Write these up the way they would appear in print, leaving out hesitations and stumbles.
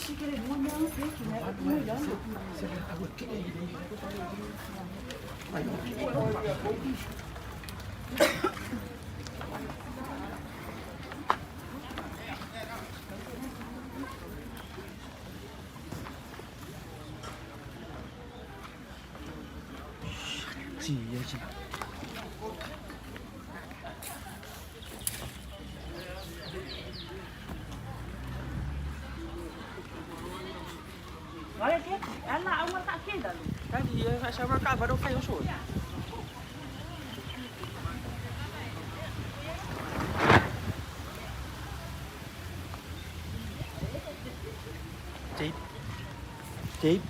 Si quieres muy bien, que me haga muy grande. Sí, ya sí. Olha aqui, ela há uma tá aqui, Dani. Tadi saya makan baru kai masuk. Cip. Cip.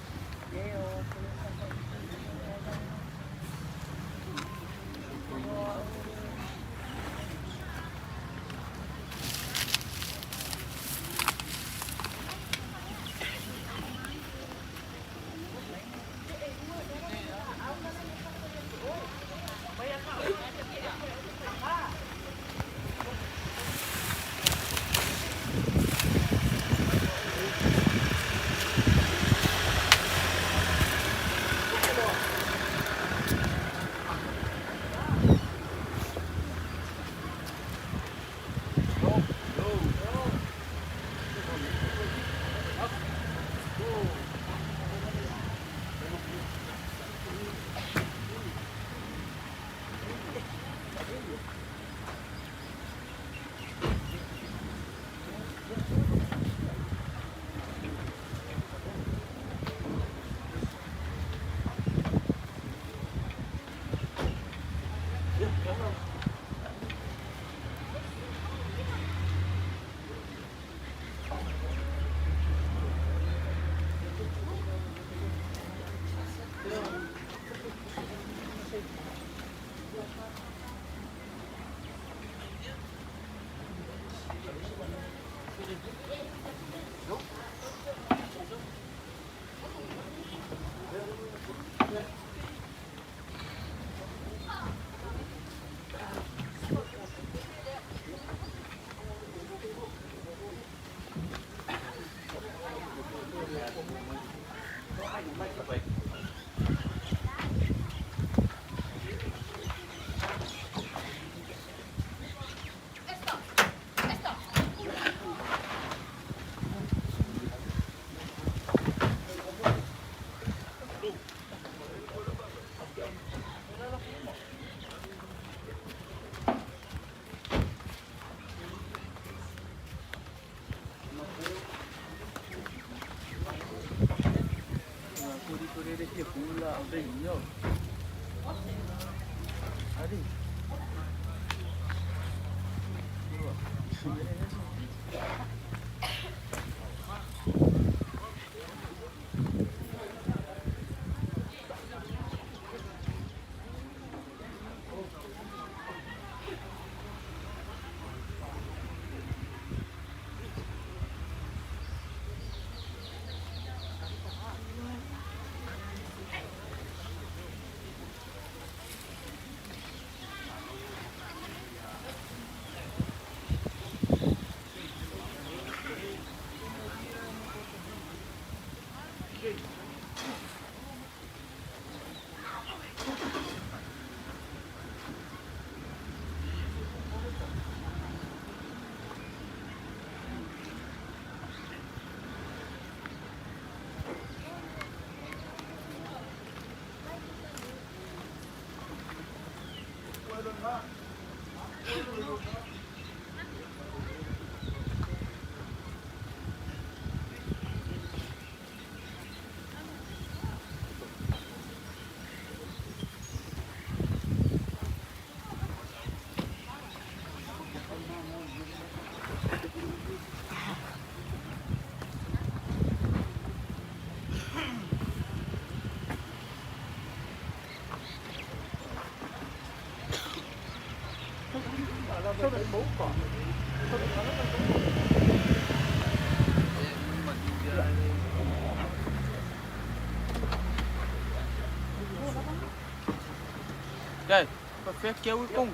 Đây, có phép kéo cuối cùng.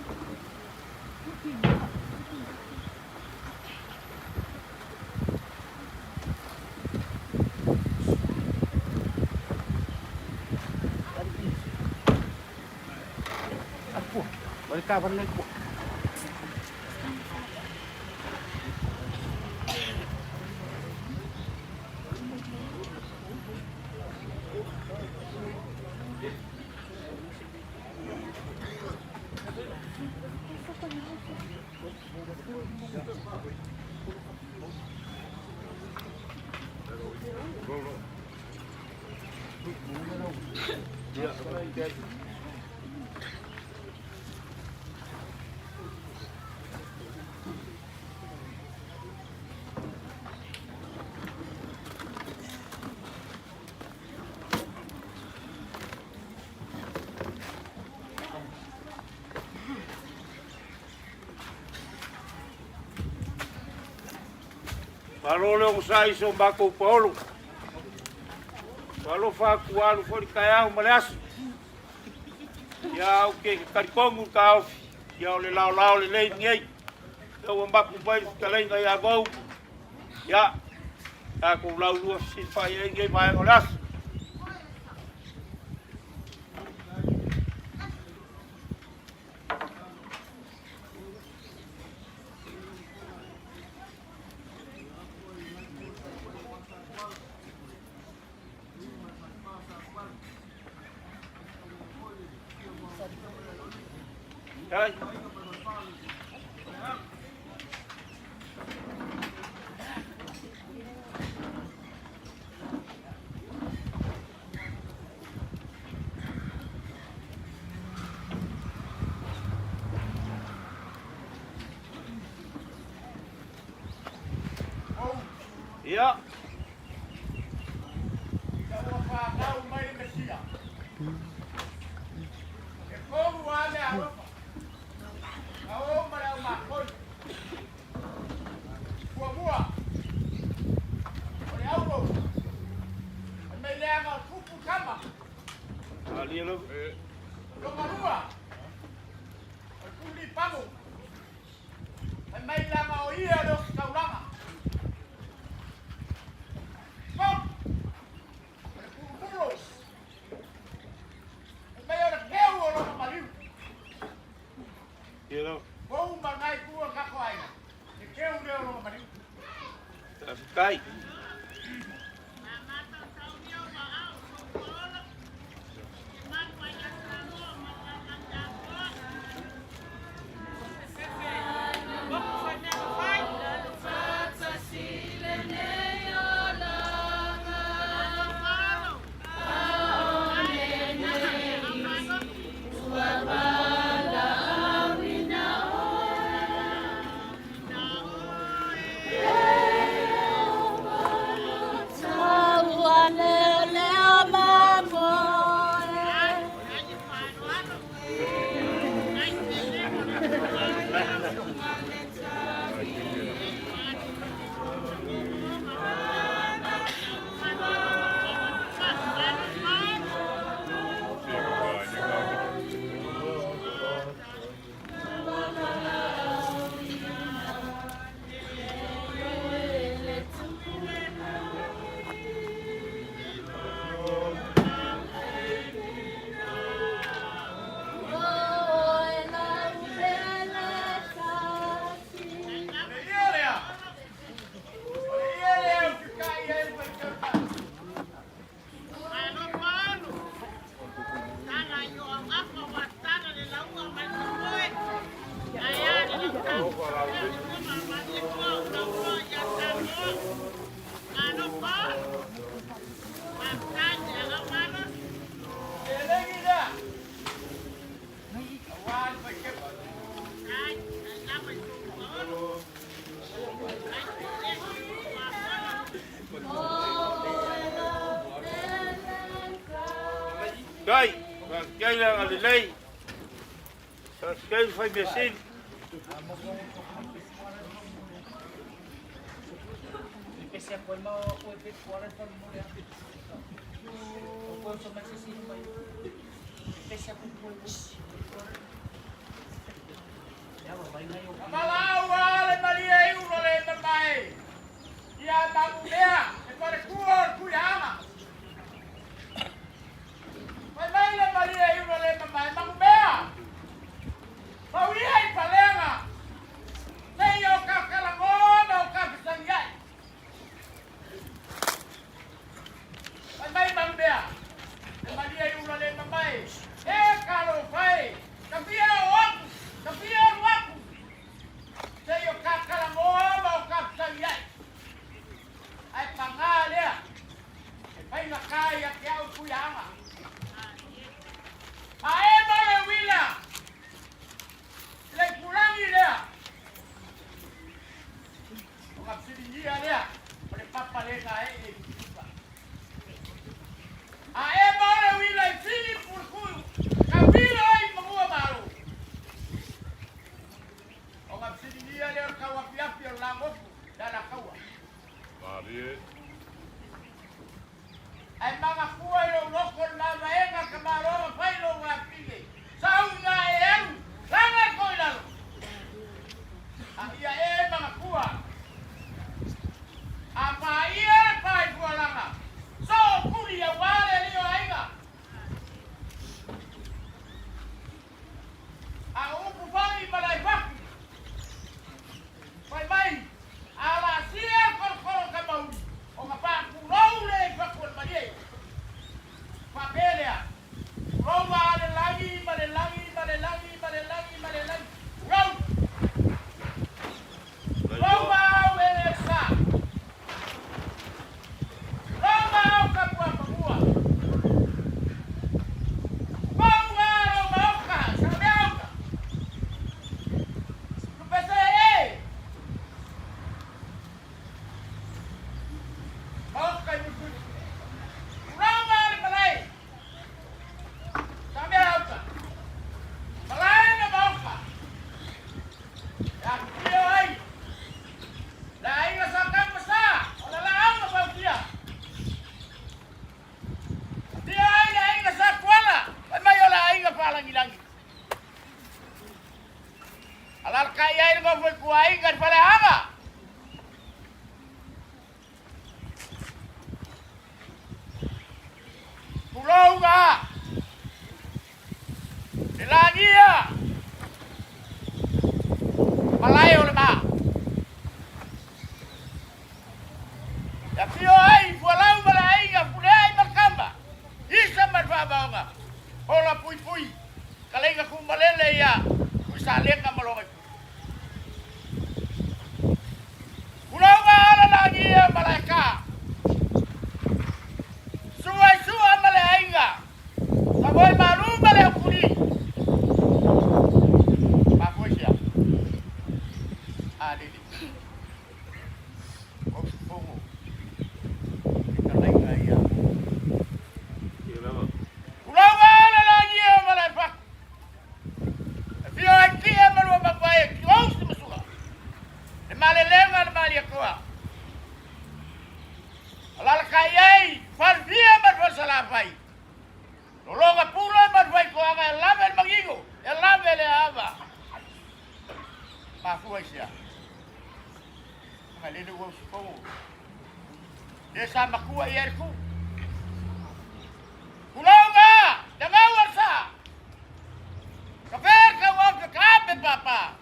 Balik ka, balik po. Parole o sai so bako Paulo. Paulo fa kualu foi kaya o maleas. Ya o que karikongu ka of. Ya o le lao le nei ngai. O mbako pai kalai ngai agou. Ya. Ta ko lau lu si fa ye ngai mai maleas. Đây. Dạ. Ali lo. Lo marua. Al puli pago. Ai mai langa o ia lo kaulanga. Kom. Al pulu. Ai mai ora keu o lo mariu. Iya lo. Vou mangai kua ka ko ai. E keu le o lo mariu. Kai. Kai, kai lang alilay. Sa scale 5 mesin. Malawa le Maria uno le mamai. Ia mangulea, e pare kuor kuyama. Mai le Maria uno le mamai mangulea. Pauia i palenga. Nei o kakalangona o kakisangai. Mai mangulea. Le Maria uno le mamai. E kalo fai. Kapia o aku. Kapia o aku. Sei o kakalangona o kakisangai. Ai pangalea. E pai na kaya ke au kuyama. Ae mare wila. Le kurangi lea. O kapsiringia lea. Ole papa leka e kipa. Ae mare wila i fili purkuyu. Kawila ai mangua maru. O kapsiringia lea kawapiapi o langoku. Dala kawa. Ai mga kuwa yung lokon na maenga kamaroa pailo nga pili. Sao nga e elu, langa ko ilalo. Ang iya e mga kuwa. Apa iya pai kuwa langa. So kuri ya wale liyo ainga. Ang ukupangi malay baki. Pai mai, ala siya korkoro kamauli. O nga pa kulaule bakul madiay. Papelea. Roma lagi, lagi. Roma. Roma welesa. Roma kapua. Roma oka, sabeauka. Kupese Oka yusu. Roma malay. Sabeauka. Malay na oka. Yakio ai. Lai nga sa kampasa. Wala lang na ba dia? Dia ai nga sa kwala. May wala ai nga palang ilang. Alal kaya ai nga foi kuai kan pala ama. Pulau nga. Ilangia. Malayo na. Ya pio ai walau malai nga pulai makamba. Isa marfaba nga. Ola pui. Kalai nga kumalele ya. Usale nga malongai. Pulau nga ala lagi ya malaika. Suai malai nga. Saboy malu malai kuli. Bagus ya. Adili. Pongo. Kalai nga ya. Pulau nga ala lagi ya malai pak. Pio aquí ya malu mabai. Kau semua. De malelenga de malia koa. Alal kayai fal via mat salafai. Lolonga pula mat vai koa ga lavel mangingo. E lavel e ava. Ma fuasia. Ngalele wo spongo. Desa makua yerku. Kulonga, jangan warsa. Kafe kawan kape papa.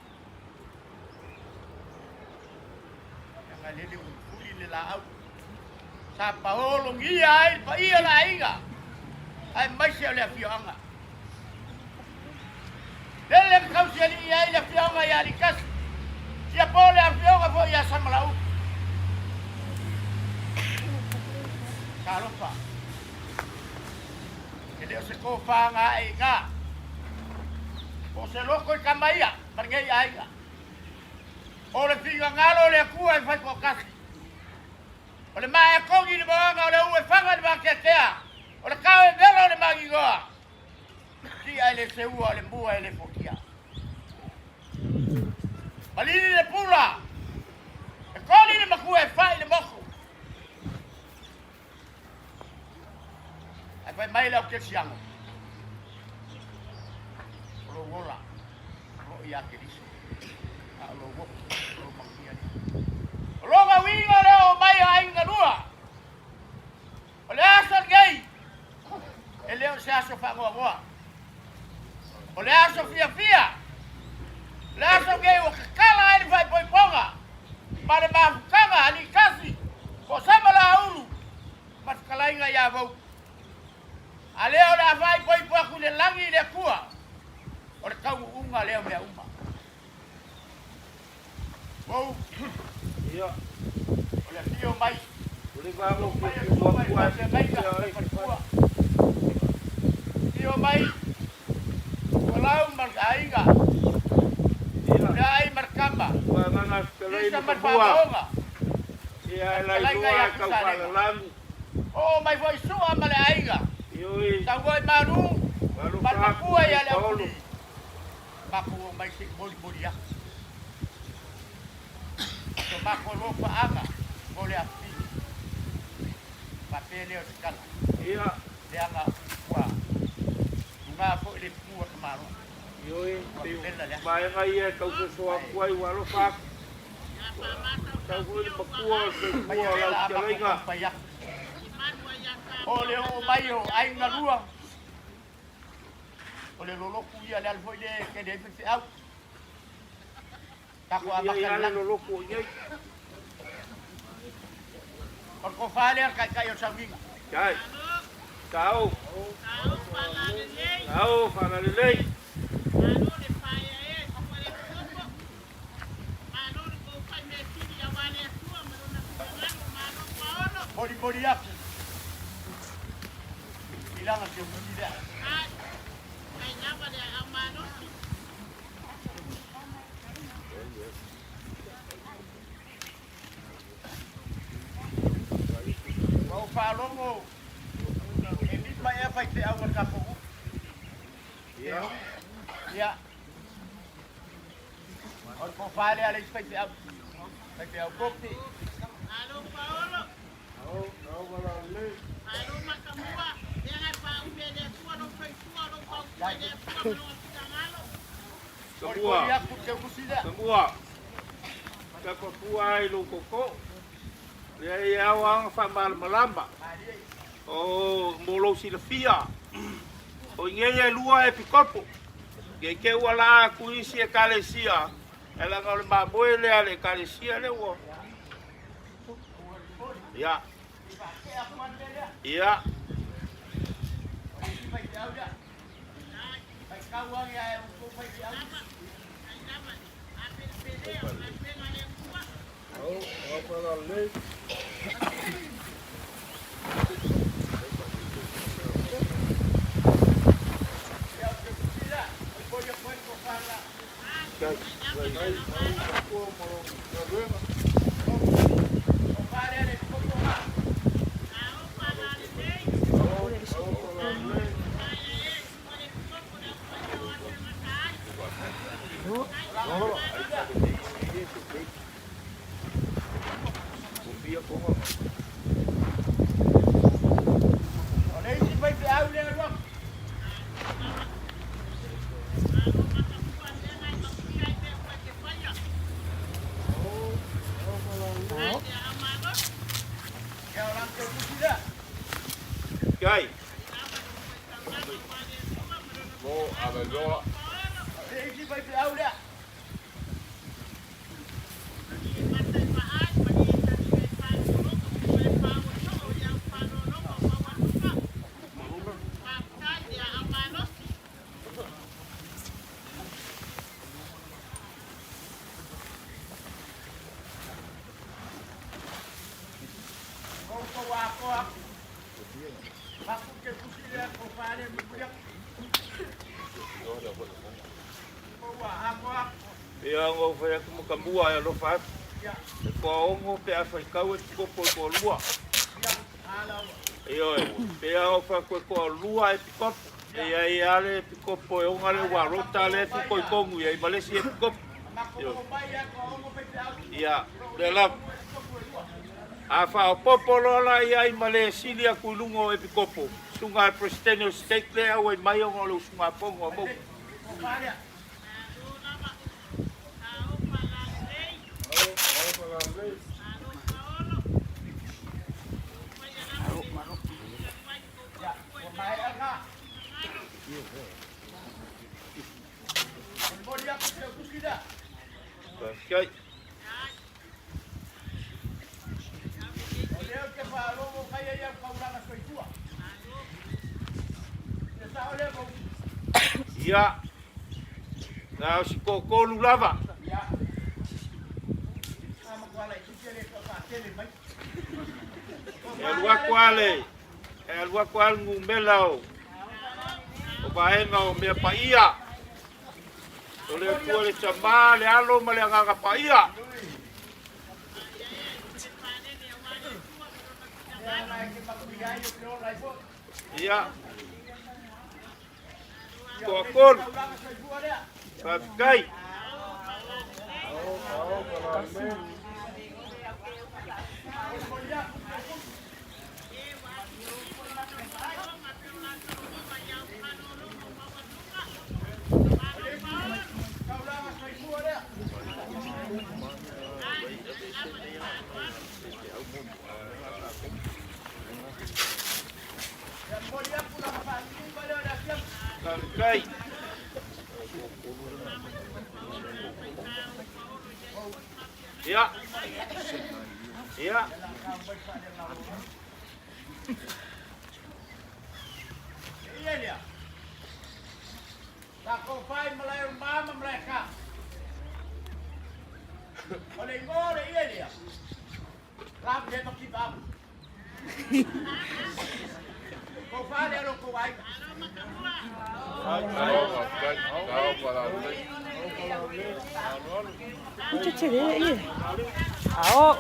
Ngalele wo kuli le laau. Sa paolong iya pa iya la inga. Ai mai se le fianga. Dele kau se iya le fianga ya likas. Sia pole a fianga fo ya samlau. Kalopa. Ele se ko fanga inga. O se loko kamaya, marngai ainga. Ole fianga ngalo le kuai fai ko kasi. Ole mai kongi ni banga ole uwe fanga ni baketea. Ole kawe velo ni mangi goa. le seua le mua le fokia. Malini le pula. E koni le makua e fai le moko. Ai pai mai lau ke siango. Lo wola. Lo ia ke diso. Lo wo. Lo makia ni. Lo ga winga leo mai ai ngalua. Ole asan gei. E leo se aso fa ngoa. Ole aso fia. Le aso gei o kala ele vai poi ponga. Mare ma kanga ali kasi. Ko sama la ulu. Mas kala inga ya vau. Aleo la vai poi po le langi le kua. Ore kau unga leo me uma. Vau. Ia. Ole fio mai. Ole vamo ke kua. Fio mai. Walau mar ainga. Ia ai markamba. Wa ngana kelai Isa mar kua. paonga. Ia lai dua kau pala langi. Oh mai foi sua male ainga. Ioi. Tangoi manu. Baru Pakua ya le Paulo. puli. Paku mai sik boli ya. So mako lo pa anga. Bole api. Papele o skala. Ia. Le anga kwa. Nga po le kua kamaru. Ioi. Mai ngai e kau se soa kuai walo pak. Kau kuai makua se kua lau kelai nga. Ole o mai o ai nga lua. Ole lolo kuia le alfoi le ke de se au. Taku Ia abakan le lang. loko iai. Kon ko fale kai o sanginga. Kai. Kau. Kau para lelei. Boli aku. Bilang aku tidak. Mau falongo. Ini mai apa itu awal kapu? Ia. Ya. Orang kau fale ada seperti apa? Seperti apa kopi? Kau para lelei. Semua. Boli aku ke kusida. Semua. Kau kuai lu koko. Dia awang famal melamba. Oh, molo silafia. O ngeye lua e pikopo. Ke wala ku isi e kalesia. Ela ngol maboele ale kalesia le wo. Ya. Ya. Oh, para lei. Gai. Mo abajo Ia ngo fa ku kambua ya lo fa. Ko ngo pe a fa ka we ko ko lua. Ia pe a fa ko lua e piko. ai ale pikopo e onga le warota le piko kongu ia Malaysia pikopo ia le la a fa o popolo la ia i Malaysia ku lungo e pikopo sunga president state le au e mai onga le sunga pongo mo Okay. Ya. Nah, si koko lava. El wakwal ngumbelao. O baenga o me paia. O le tua le chama le alo ma le anga paia. Ya. Kokon. Pakai. Pakai. Ya. Ya. Iya dia. Tak kau fai Melayu mama mereka. Oleh ngore iya dia. Ram dia tak kita. Kau fai dia lo kau baik. Itu ciri ini. Ao.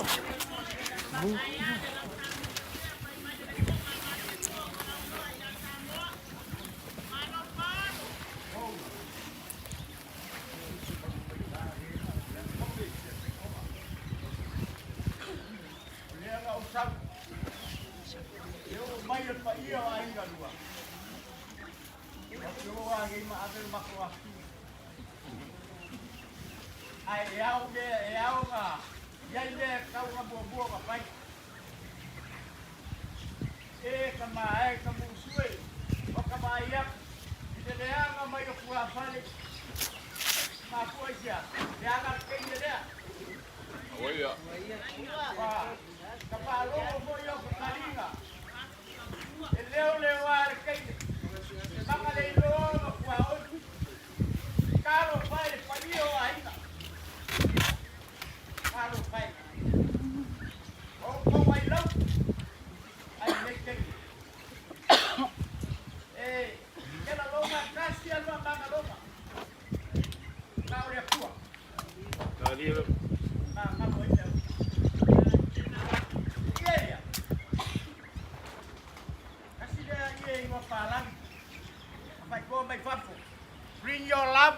Bring your love,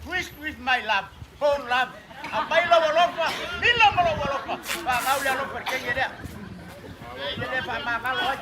twist with my love, whole love. Abai lo walopa, mila lo walopa. Ba kau dia lo percaya dia. Dia pa makan lo.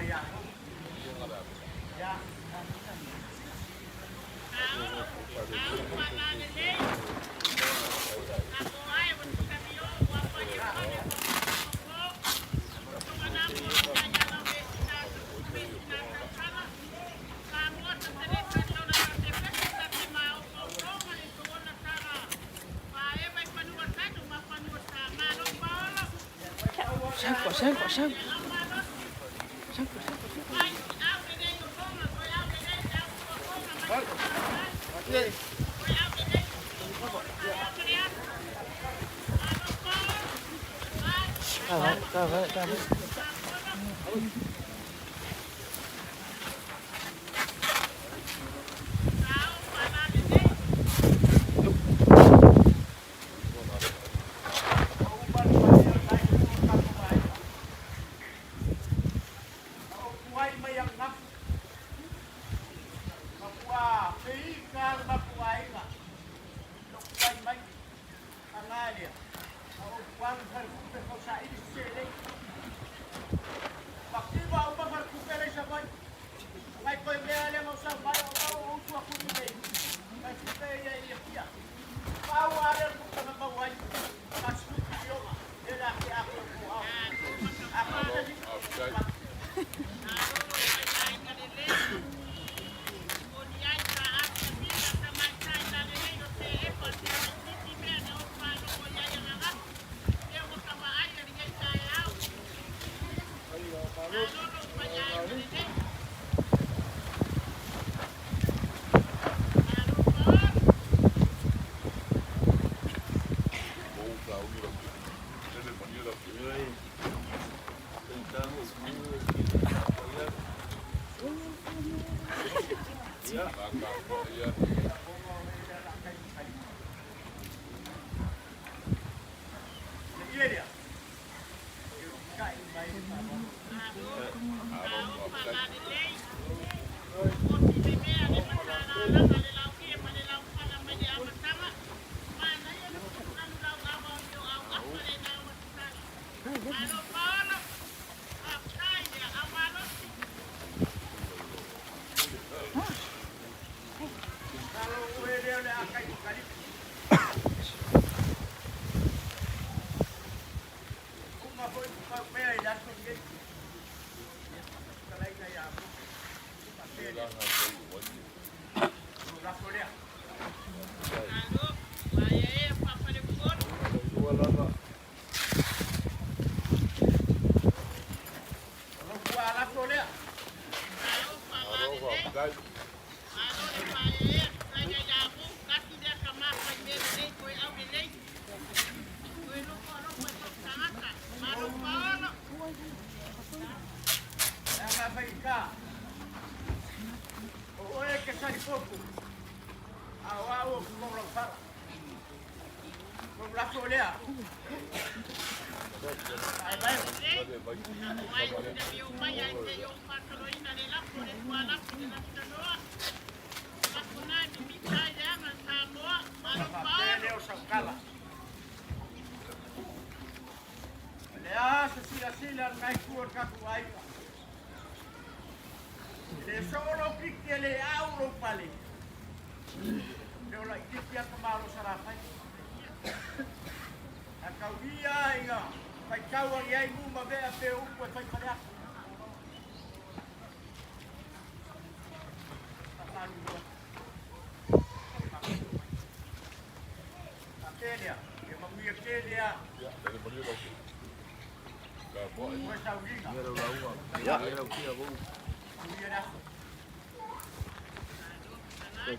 ya. Ya.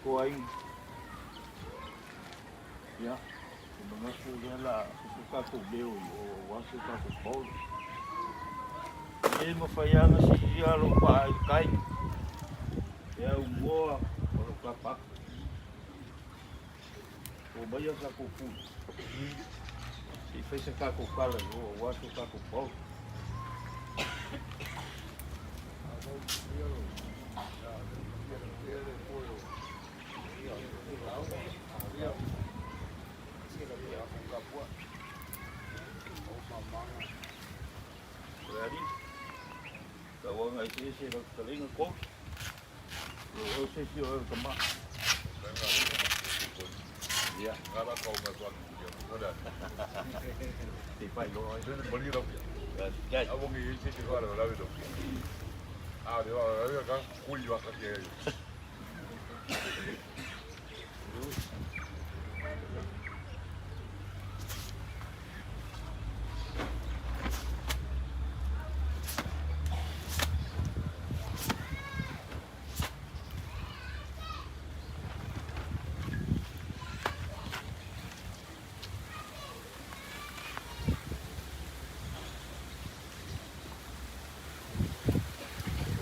Ko ai ya mga ko gala suka ko leo o wasu ka ko pol ele mo faya na si alo pa kai ya uo o ka pa o baya sa ko fu si fez ka ko kala o wasu ka ko pol Jadi, kalau Vai se lo telinga ko. Lo se si o kama. Ya, ngara kau ngasuan. Ada. Tipai lo. Ini beli dong. Jai. Abang ini sih juga ada lagi dong. Ah, dia ada kan kuih waktu dia.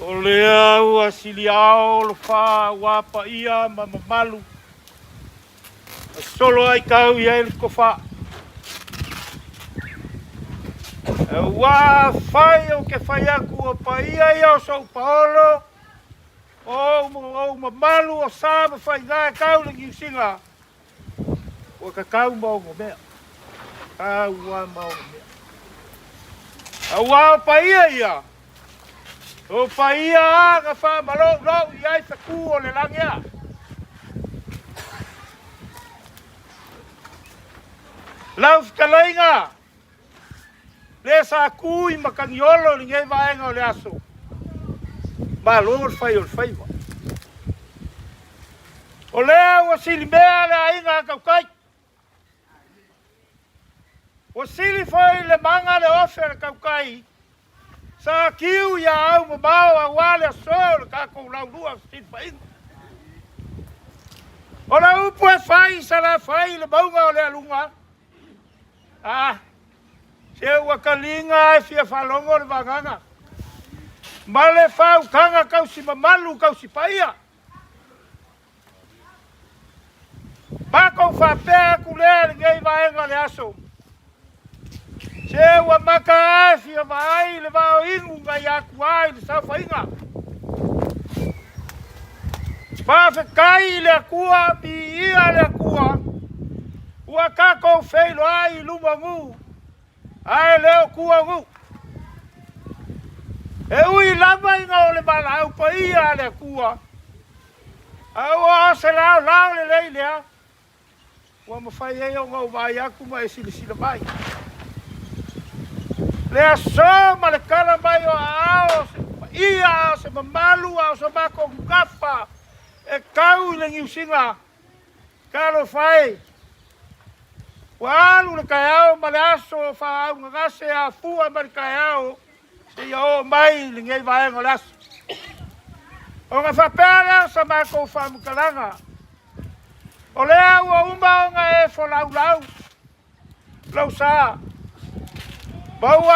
O lea ua siliao lo wha wapa ia ma mamalu. Solo ai kau ia ili ko wha. Wa whai o ke whai aku o pa ia ia o sau paolo. O mamalu o sa ma whai ngā kau le kiusinga. O ka kau mau mo mea. Kau wa mau mo mea. Wa o pa ia. O paia ka fa malo lo ia sa ku o le langia. Lauf kalainga. Le sa ku I makangiolo ni ngai vaenga o le aso. Ma lo fai o fai. O le o silimea le ainga ka kai. O sili foi le manga le ofer ka kai. Sa kiu ia au mamau a wale a sol ka kou lau lua sin paing. O la upu e fai sa la fai le maunga o le alunga. Se ua kalinga e fia whalongo le wanganga. Ma le whau kanga kau si mamalu kau si paia. Ma kou whapea ku lea ngei vaenga le aso. Se ua maka fia vai le vao ingu ngai aku ai le sau whainga. Whawhekai le akua, mi ia le akua. Ua kako wheilo ai luma ngu. Ai leo kua ngu. E ui lama inga o le malau pa ia le akua. Au o se lao le leilea. Ua mawhai e o ngau vai aku ma e sila mai. Le aso ma le kala mai o ao ia se mamalu ao se mako ngafa e kau le ngiusinga kalo fai walu le kaiao ma le aso fa au ngase a fua ma le kaiao se ia mai le ngei vaenga le aso o nga whapea sa mako fa mukalanga o lea ua uma o nga e fo lau lau saa Baua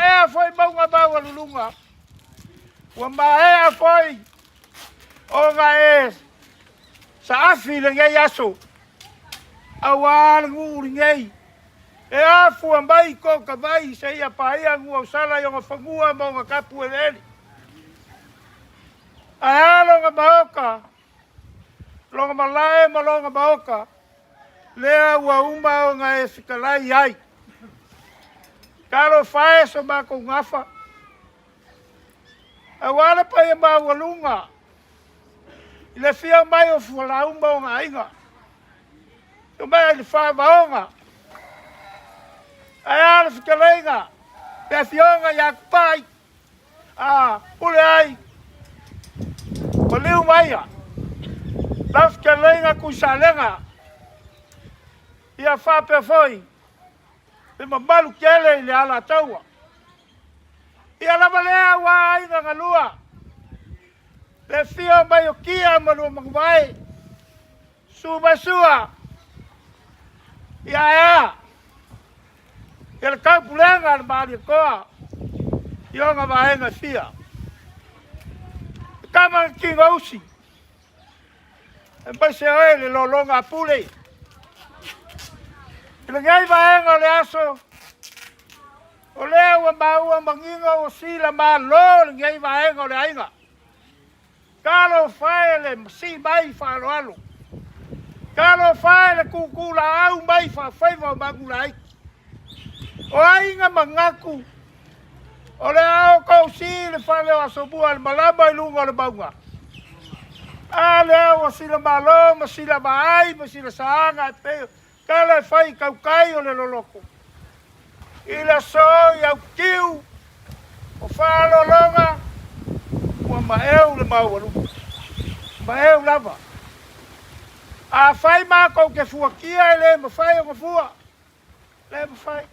ea foi maunga baua lulunga. Ua ea foi o nga e sa afi le ngei aso. Awa nguri ngei. E afu ambai ko ka vai se ia paia ngua usala yo nga whangua mo nga kapu e leli. A longa maoka. Longa malae ma longa maoka. Lea ua uma o nga e fikalai ai. Kalo fae so mako ngafa. Awala pa ia mawalunga. Ile fia mai o fulaumba o nga inga. Yo mai ili fae maonga. Ayala fikalenga. Pea fionga ya kupai. Ule ai. Maliu maia. La fikalenga kusalenga. Ia fa pe foi. Le mamalu kele le ala taua. Ia lava lea wa inga ngalua. Le fia mai o kia malua mangwai. Sua. Ia. Ia le kaupulenga le maari koa. Ia nga vaenga fia. Kama kinga usi. E base oe le lolonga pule. Ile ngai vaenga le aso. O lea ua maua manginga o sila ma lo le ngai vaenga o le ainga. Kalo fae le si mai whaalo alo. Kalo fae le kukula au mai whawhaiva o magula ai. O ainga mangaku. O le au kau si le whale o asobua le malama i lunga le maunga. A le au a sila malo, ma sila maai, ma sila saanga e peo. Kala e whai kau kai o le loloko. I le so i au kiu, o whalo longa, ua maeu le mauaru. Maeu lava. A whai mākou ke fuakia e le ma whai o ma fua. Le ma whai.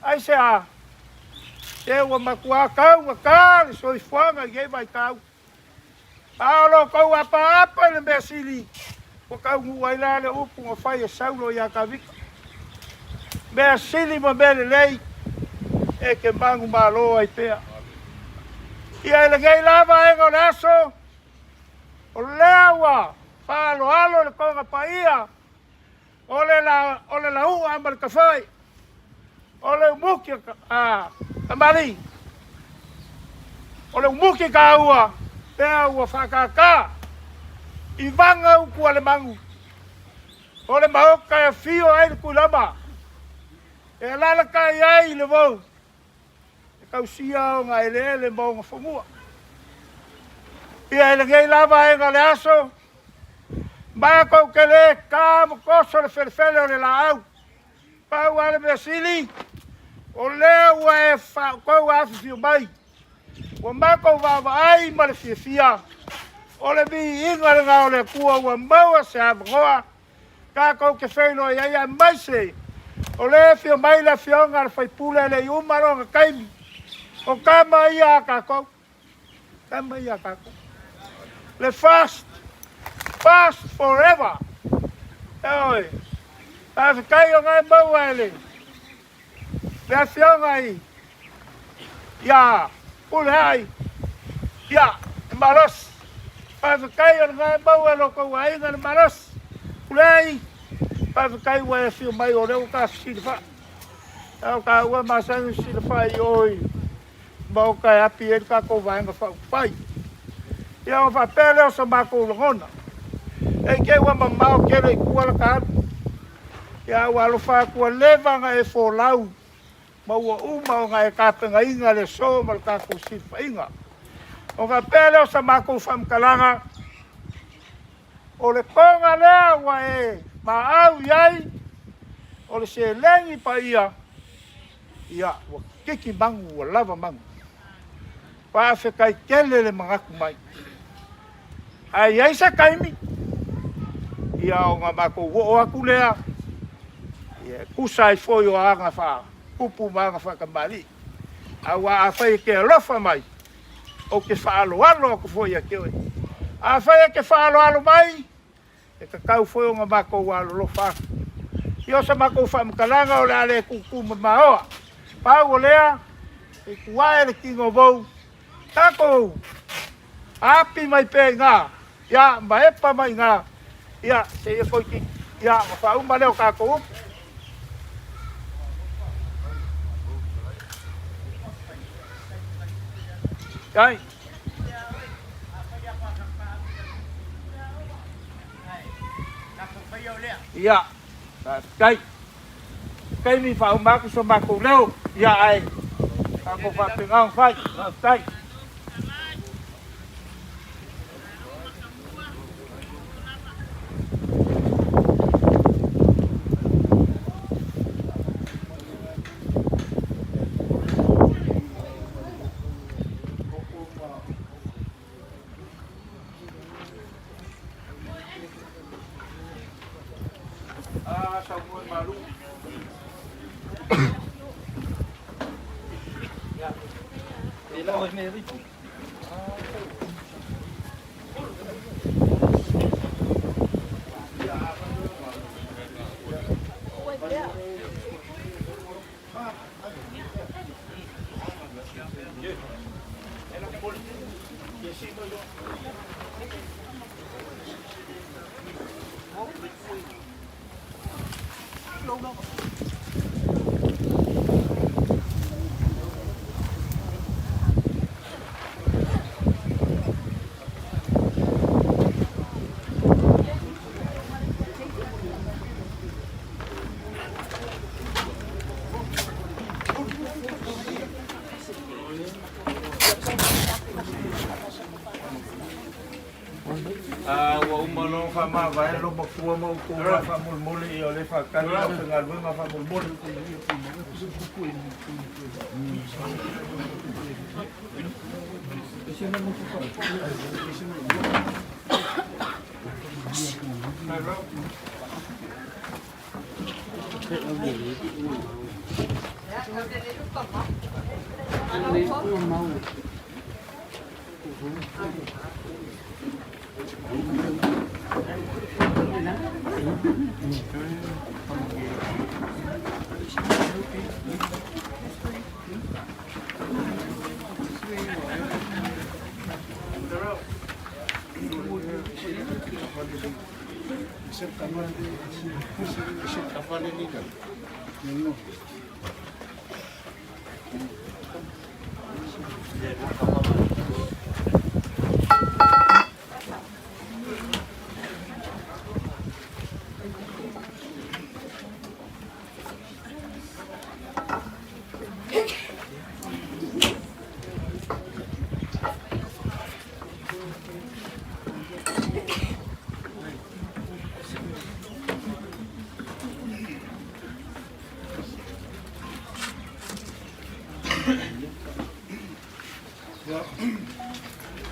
Ai se a. Te ua makua kau wa ka, le soi fuanga i e mai kau. Aolo kau apa le mea sili. Wa kau ngua ila le upu ngā whai e saulo i a ka vika. Mea sili ma mele lei. E ke mangu malo ai pea. Ia ele gei lava e ngā le aso. O lea wa. Palo alo le konga pa ia. Ole la ua amal ka whai. Ole umuki a mari. Ole umuki ka ua. Pea ua whakaka. I vanga uku ale mangu. Ole maoka e fio ai le kulama. E lalaka i ai le vau. E kausia o ngā ele mo ngā whamua. Ia ele gei lava e ngā le aso. Mākou ke le kā mo koso le whelewhele o le la au. Pau ale mea sili. O lea ua e kou awhi o mai. Ua mākou wawa ai ma le fia. O le mi inga le ngā o le kua ua maua se avangoa. Kā kou ke whaino i ai mai se. O le fio mai la fionga le whaipule le i umaronga kaimi. O kama ia a kākou. Kama ia a kākou. Le fast forever. Oi. Ta kai o ngai mau ele. Le fionga i. Ya, pule ai. Ya, maros. Ta kai o ngai mau ele ko ai ngai maros. Pule ai. Ta kai wa fio mai o le ka silfa. Ta ka wa masan silfa i oi. Mau kai api e ka ko vai nga pai. Ya va pele o sa mako lona. E ke ua mamau kere i kua la ka. Ia ua alofa kua levanga e fo lau. Ma ua uma o nga e kapenga inga le so ma le kako sifa inga. O va pele o sa mako whamkalanga. O le konga lea ua e maau iai. O le se lengi pa ia. Ia ua kiki mangu ua lava mangu. Pa afe kai kele le mangaku mai. Ai ai sa kaimi. Ia o ngā mako o aku lea. Ia kusai foi o anga wha. Pupu maanga whakamari. A wa a whai ke alofa mai. O ke whaalo alo ako foi a kewe. A whai ke whaalo alo mai. E ka kau foi o ngā mako o alo lofa. Ia sa mako whamkalanga o le ale kukuma maoa. Pau o lea. E kuae le kingo vau. Tako. Api mai pe ngā. Ia maepa mai ngā. Ia, se ia koi ki. Ia, ma wha uma leo kako upu. Kai. Ia. Kai. Kai mi wha uma ku so mako leo. Ia ai. Kako wha pingang whai. Kai. wa umano fa ma vai lo ba ku ma ku fa mul mul I ole fa kan lo ngal ma fa mul mul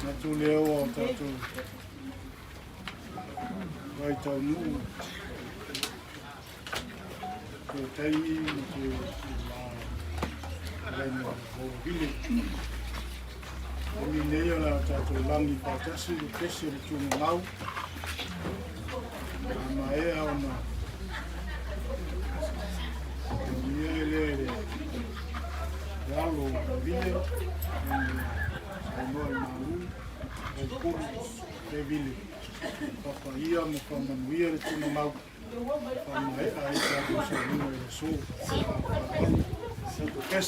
Tatu leo o tatu vai tau nu ko taimi ko la reina o vile ni nei ala tatu langi pa tasi o kesi o tu mau ma e ona ni ele Galo vile o noi malu o puru de vile papa ia mo manuia le tuna mau mai ai sa ko sa no e so sa ko kes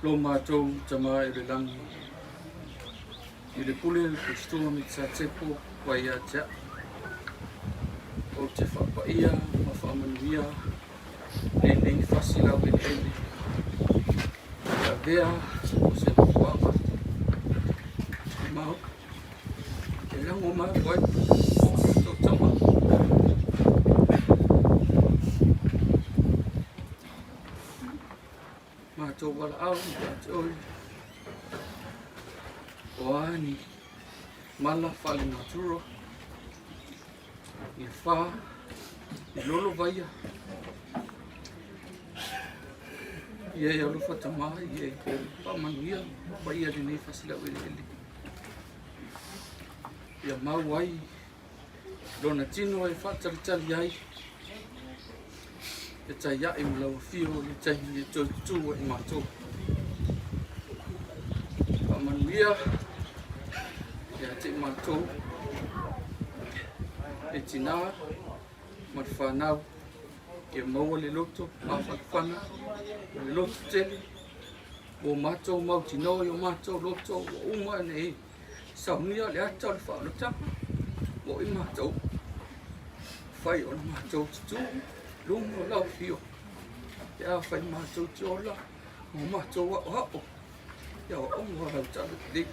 Loma tau tama e le langi. I le pule le kustua mi tsa tepo wai a tia. O te whapaia, ma whaamanuia, le nei whasilau e lele. Ia vea, o se wapuama. Mau, e lango mai wai, o tama. mātou wala au ni te oi. O ani, mala whale naturo, i wha, i lolo vaia. Ia e alufa tamai, ia e pamanuia, vaia de nei fasila wele ele. Ia mau ai, lona tino e whataritari ai. E tai ai mlau fio, e tai e tō e mātou. Pamanuia, e te mātou, e tina, ma te whanau, e maua le loto, ma whakawhana, le loto tele, o mātou mau tino, o mātou loto, o uma nei, saunia le ata le whaanotapa, o i mātou, whai o na mātou tutu, lungo lau fio, e a whai mātou te ola, o mātou wa o hao, e a ongo rau talo te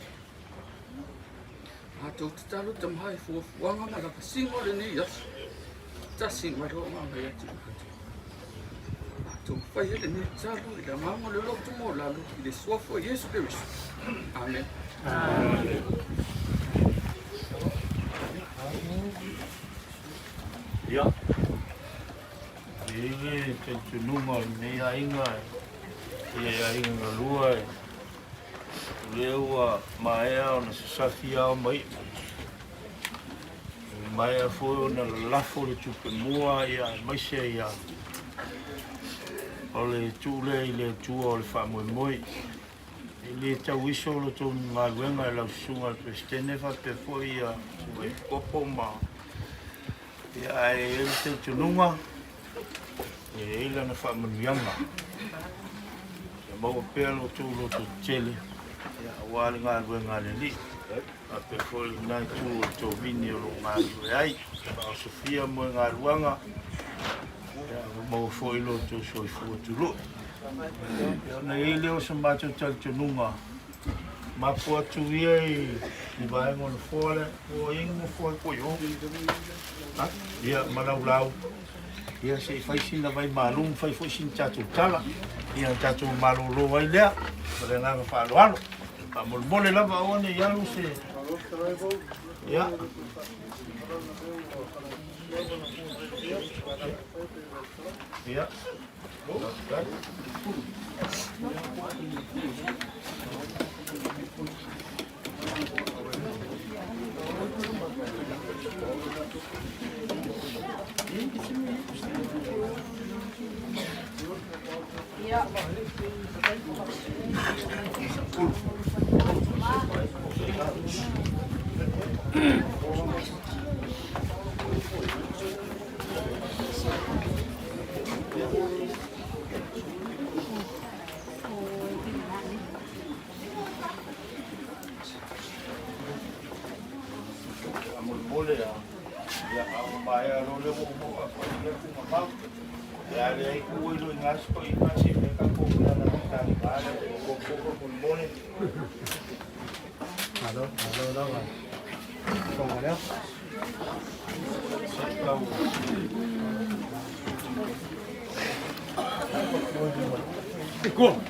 mātou te talo te mai fuafuanga ma la pasingo le nei asu, tasi ma roa manga ia te mātou whai ele nei talo i la mama le loto mo lalo i le suafo Jesu Christu. Amen. Ya. Ele te tunuma nei ainga. E ainga lua. Leua maea ona sasafia o mai. Maea foi na lafo le tupe mua ia maise ia. O le tūle i le tua o le whamoemoi. Ele tau iso lo tō ngā ruenga e lau sunga Kristene pe foi ia ue popo ma. Ia e ele te tununga. E ele na whamanuianga. Ia maua pēr lo tō tele. Ia wāle ngā ruenga le li. A pe foi nai tō vini o lo ngā rue ai. O Sofia mo ngā ruanga. Ia maua foi lo tō soifua tūlo. Na ele o sambato tal tununga. Mapua tu ia i vai mo no fole, o ingo foi poio. Ia malau. Ia se fai sina vai malum, fai foi sin tatu tala. Ia tatu malolo vai lea. Pare nga fa alo. Pa mole lava one ia lu se. Ia. Ia. Go.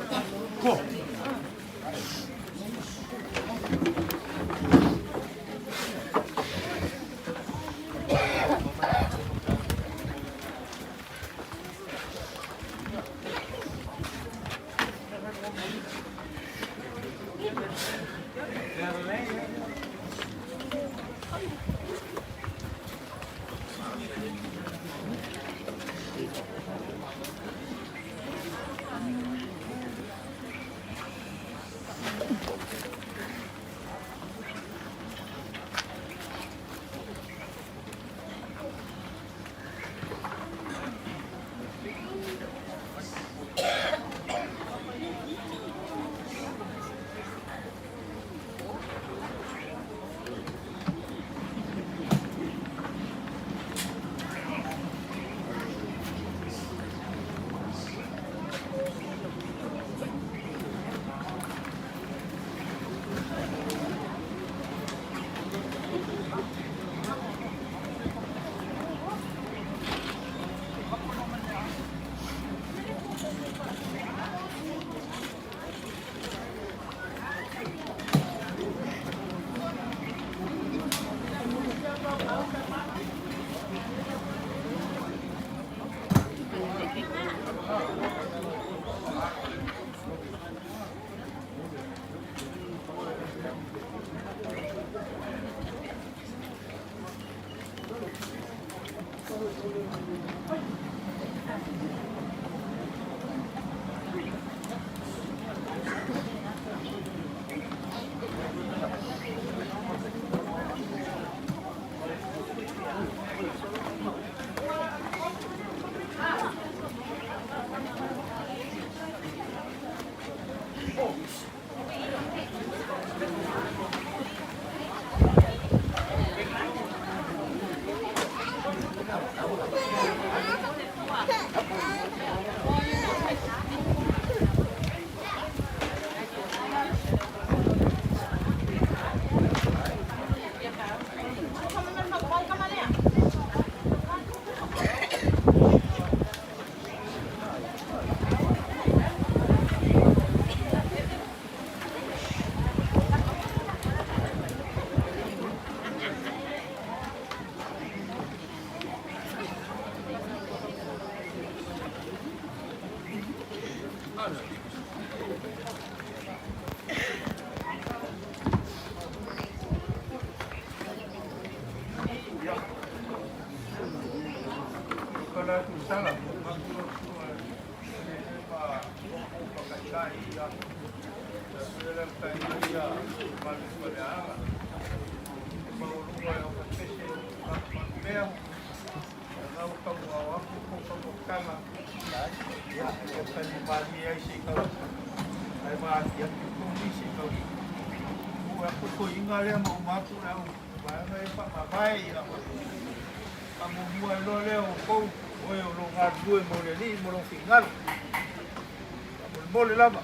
Boleh lama.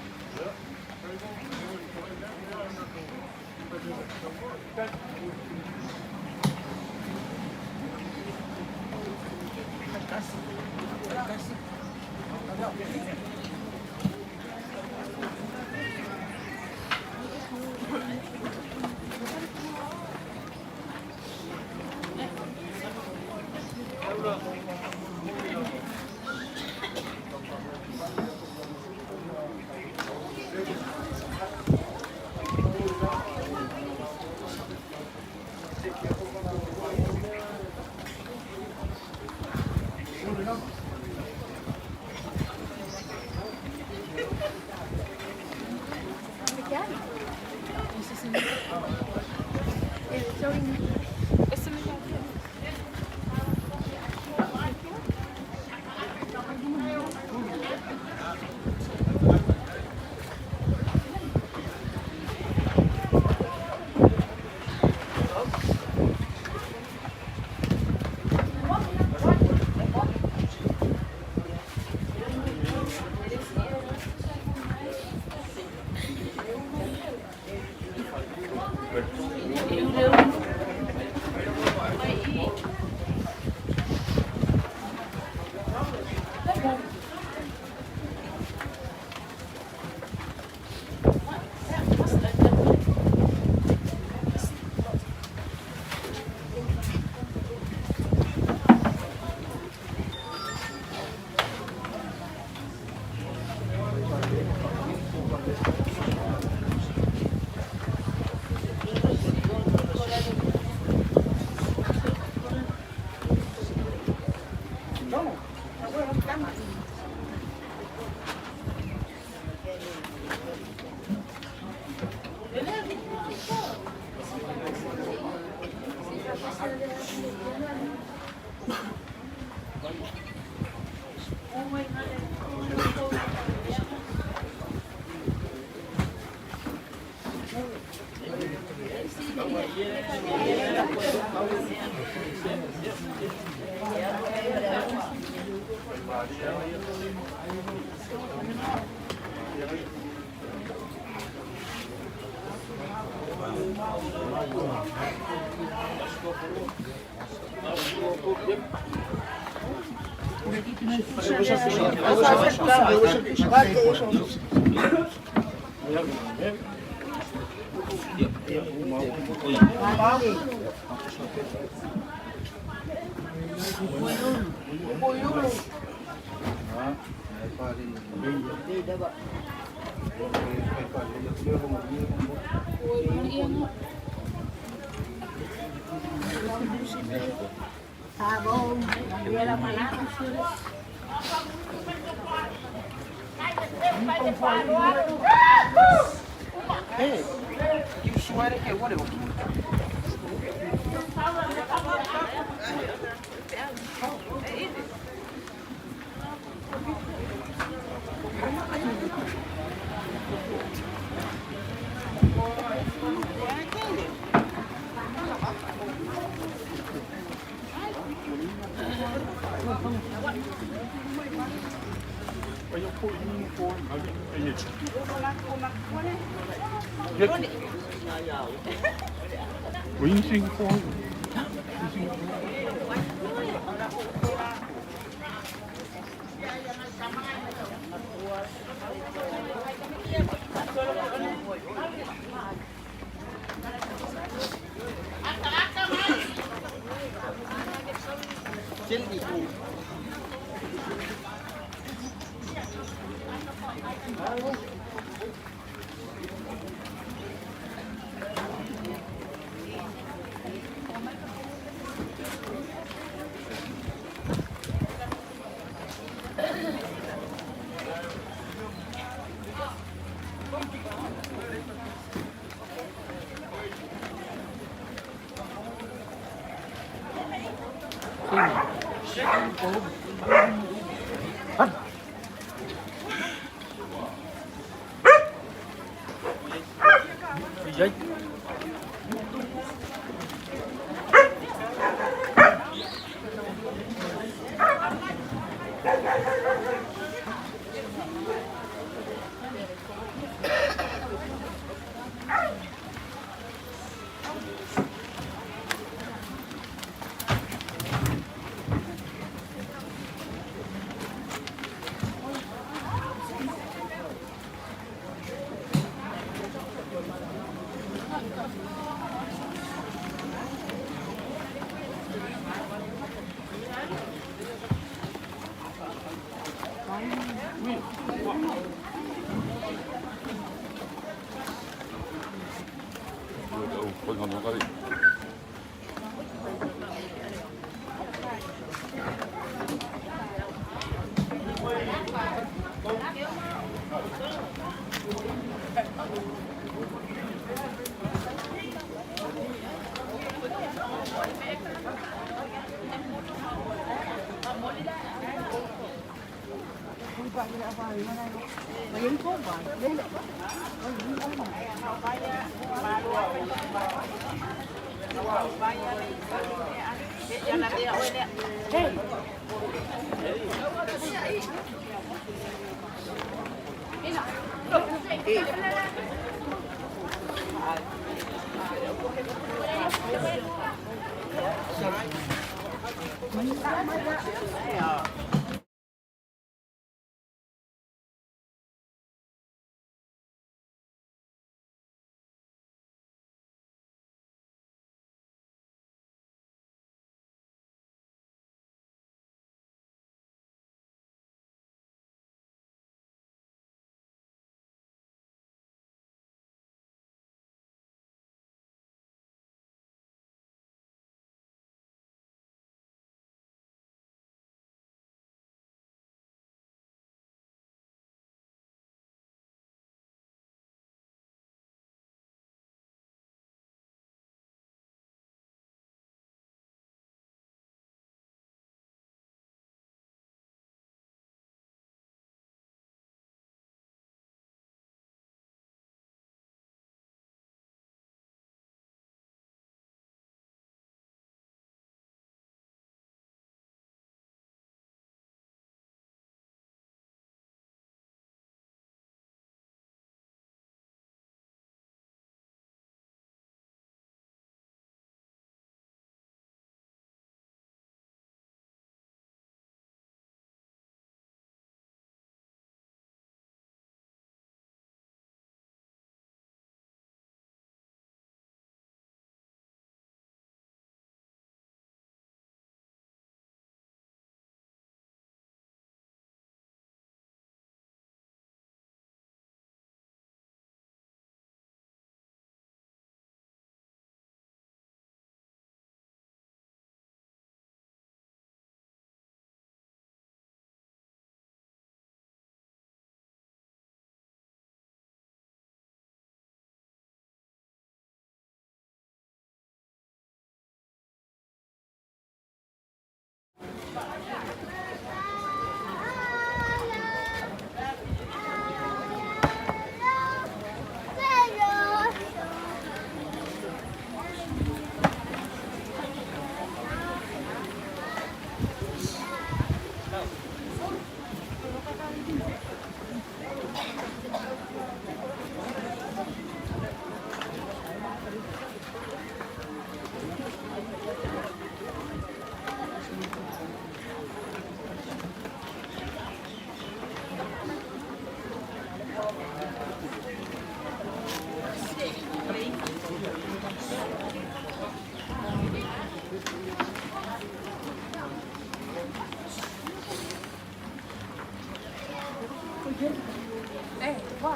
We're in Singapore.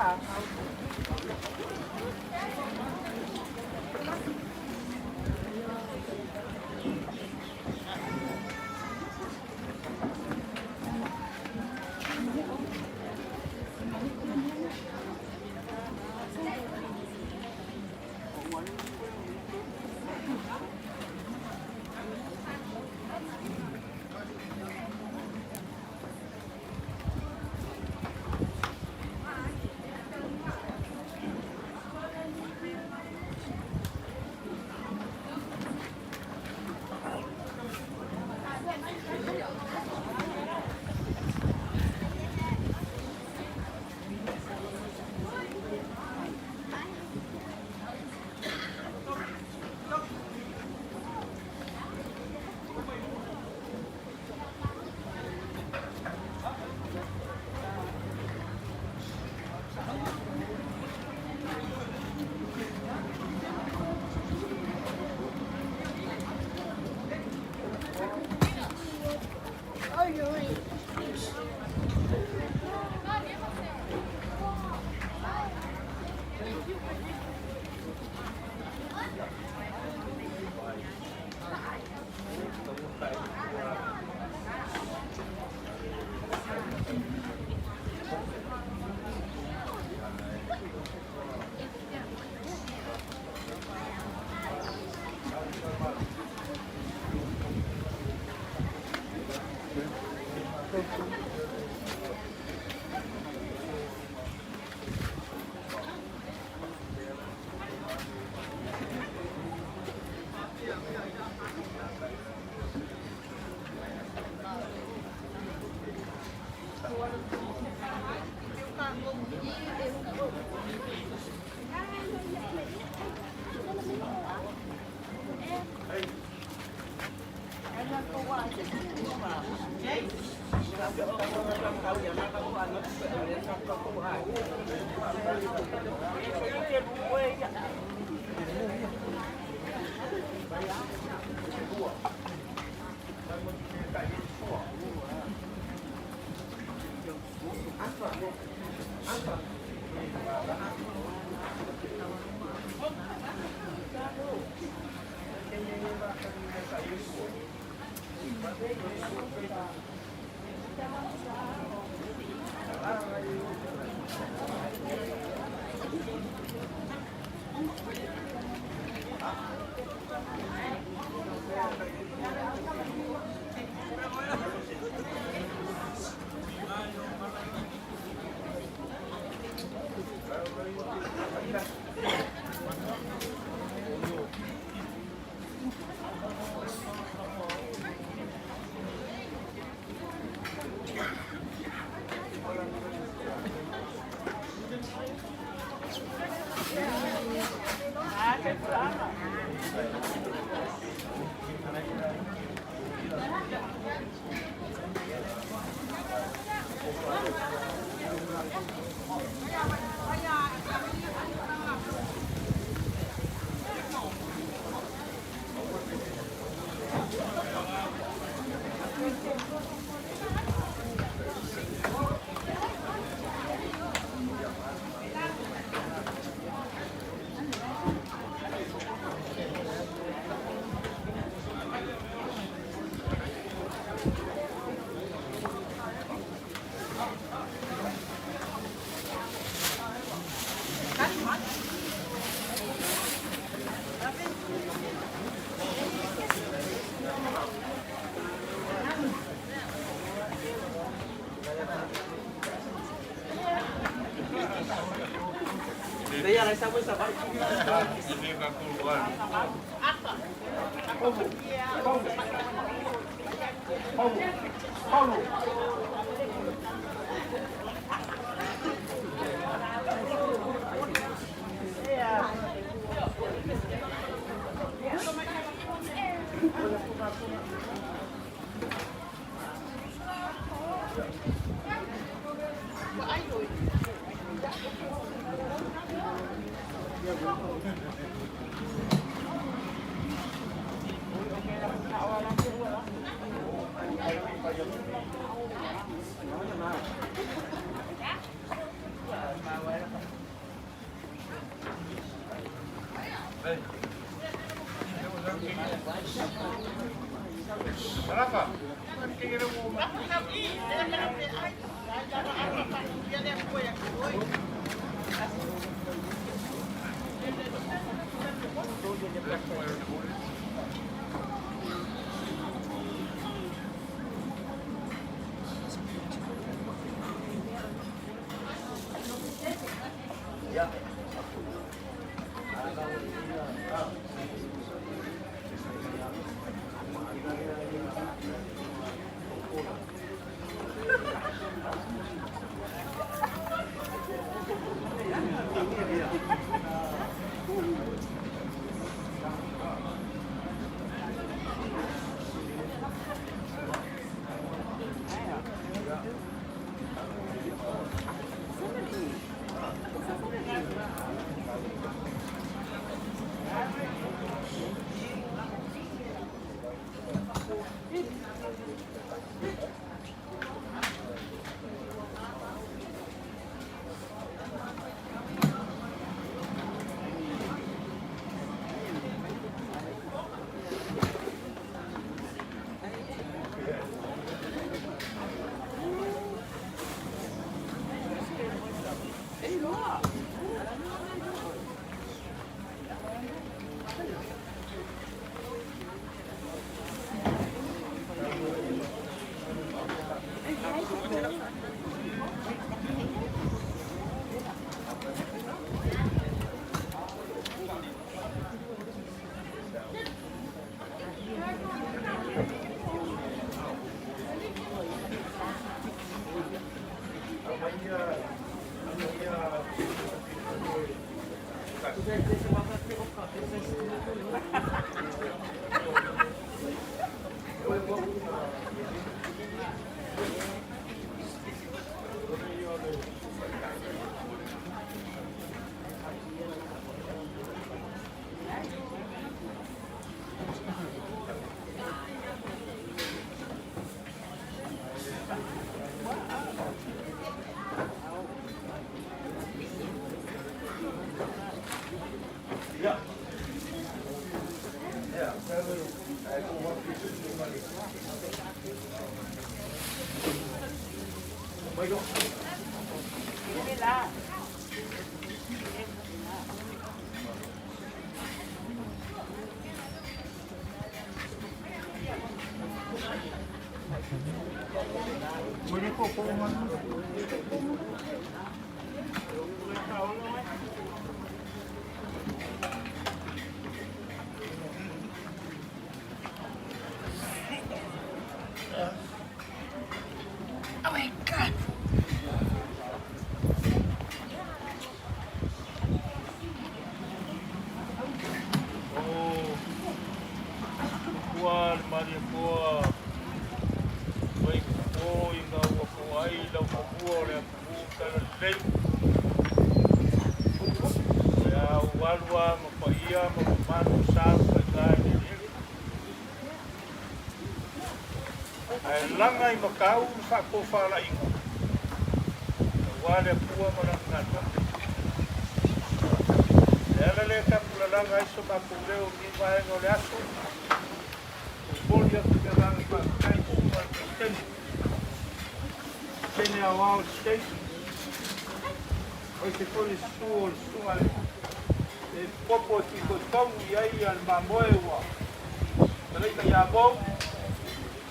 Hãy subscribe cho kênh Ghiền Mì Gõ để không bỏ lỡ Salaka. Langai makau whako whala ingo. Wale pua marang ngata. Ela le kapula langai so mapuleo mi vai no le aso. Polia que langai pa kai uma tene. Tene a wao state. Oi se foi sua. E popo ti ko tau ai al mamoewa. Tele ka ya bom.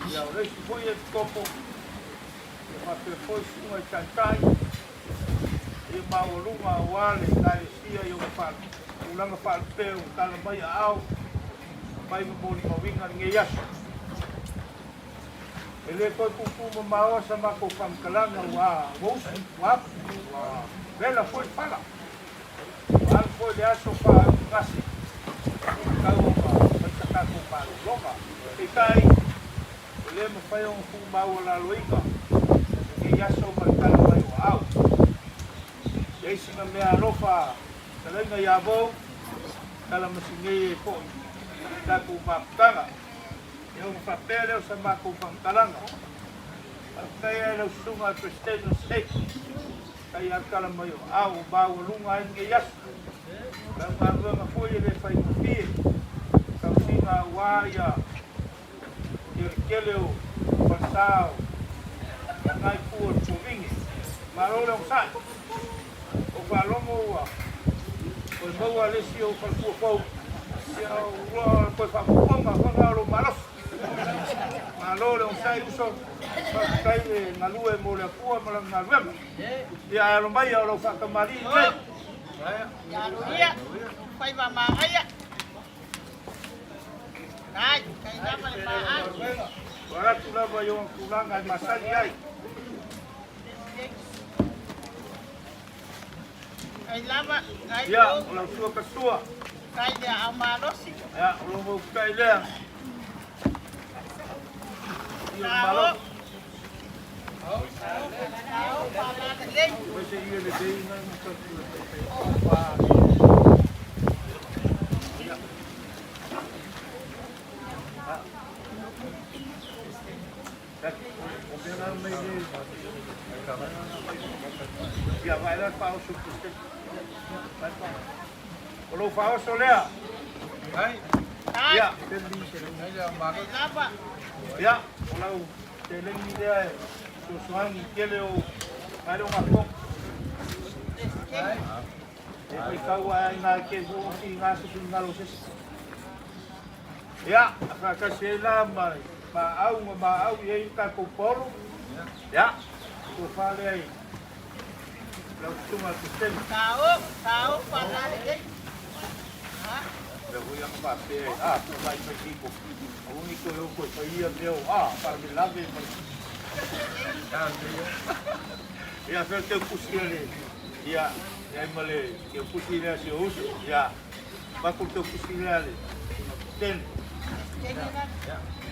Ya, o reis foi e topo. Ma pe foi uma chantai. E ma o lunga wale kaisia yo fa. Ulanga fa pe o kala mai au. Mai mo boni mo winga nge yas. Ele ko ku ma o sa ma ko fam kalanga wa. Bela foi fala. Al foi de aso fa ngasi. Kau pa ko pa longa. E kai le mo fai un fu mau la luiga que ya so marcar mai au e se me alofa talenga ya bo kala masinge ko ta ku maptanga e un papel o se ma ku pantalanga até ele sunga prestendo state kai kala mai au ba lunga nge ya Lama foi ele faz pi. Campina Waia. Keleo Pasau. Ngai pu chuvingi. Marole o sai. O palomo o mau alesi o kalpu pau. Sia o ko fa ponga fa lo malos. Marole o sai uso. Kai ngalue mo le pua mo na wem. Ya lo mai o fa kamari. Ya lo ia. Pai va maia. Ai, kai lama le maa. Ora tu lava yo kulang ai masali ai. Kai lama, kai Ya, lo, o sua kasua. kai dia amalosi. Ya, o mo kai le. Ya malo. Tao pala de lei. Você ia de bem na ya vai lá para o suco. Kalau faham soleh. Ai, Ya, kai lama. ya, kalau teleng dia susuan kele o ada ngakok. Ikaw ay nakibuo si nasusun na lusis. Ya, kakasila maaw yung kakuporo. Ya, kufale ay lausunga sistem. Tao pala de lei. Ha? Lagu yang pape, sabay sa tipo. Ang uniko yung ko sa iya deo, para milagre. Ya, pero te kusile. Ya, ya male, que kusile si uso. Ya, bakul te kusile. Ten.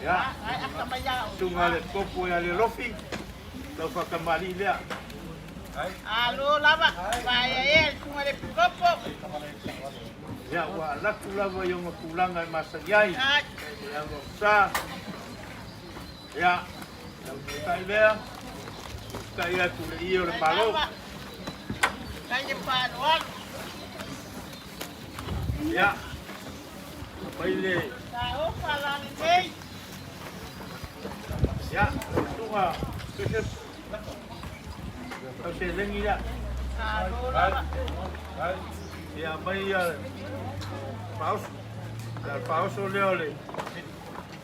Ya, Ai akamayao. sungale kopo ya le lofi. Lau fakamali lea. Alo lama. Vai cuma de kopo. Ya, wa laku lava yung makulangan masayay. Ai, Yang sa. Ya, lau kai lea. Kaya tule iyo le palo. kai de paruan. Ya. Baile. Tao pala de lei. Ya, tunga. Kasi lengi ya. Alo lama. Ya, may paus. Dal paus ole ole.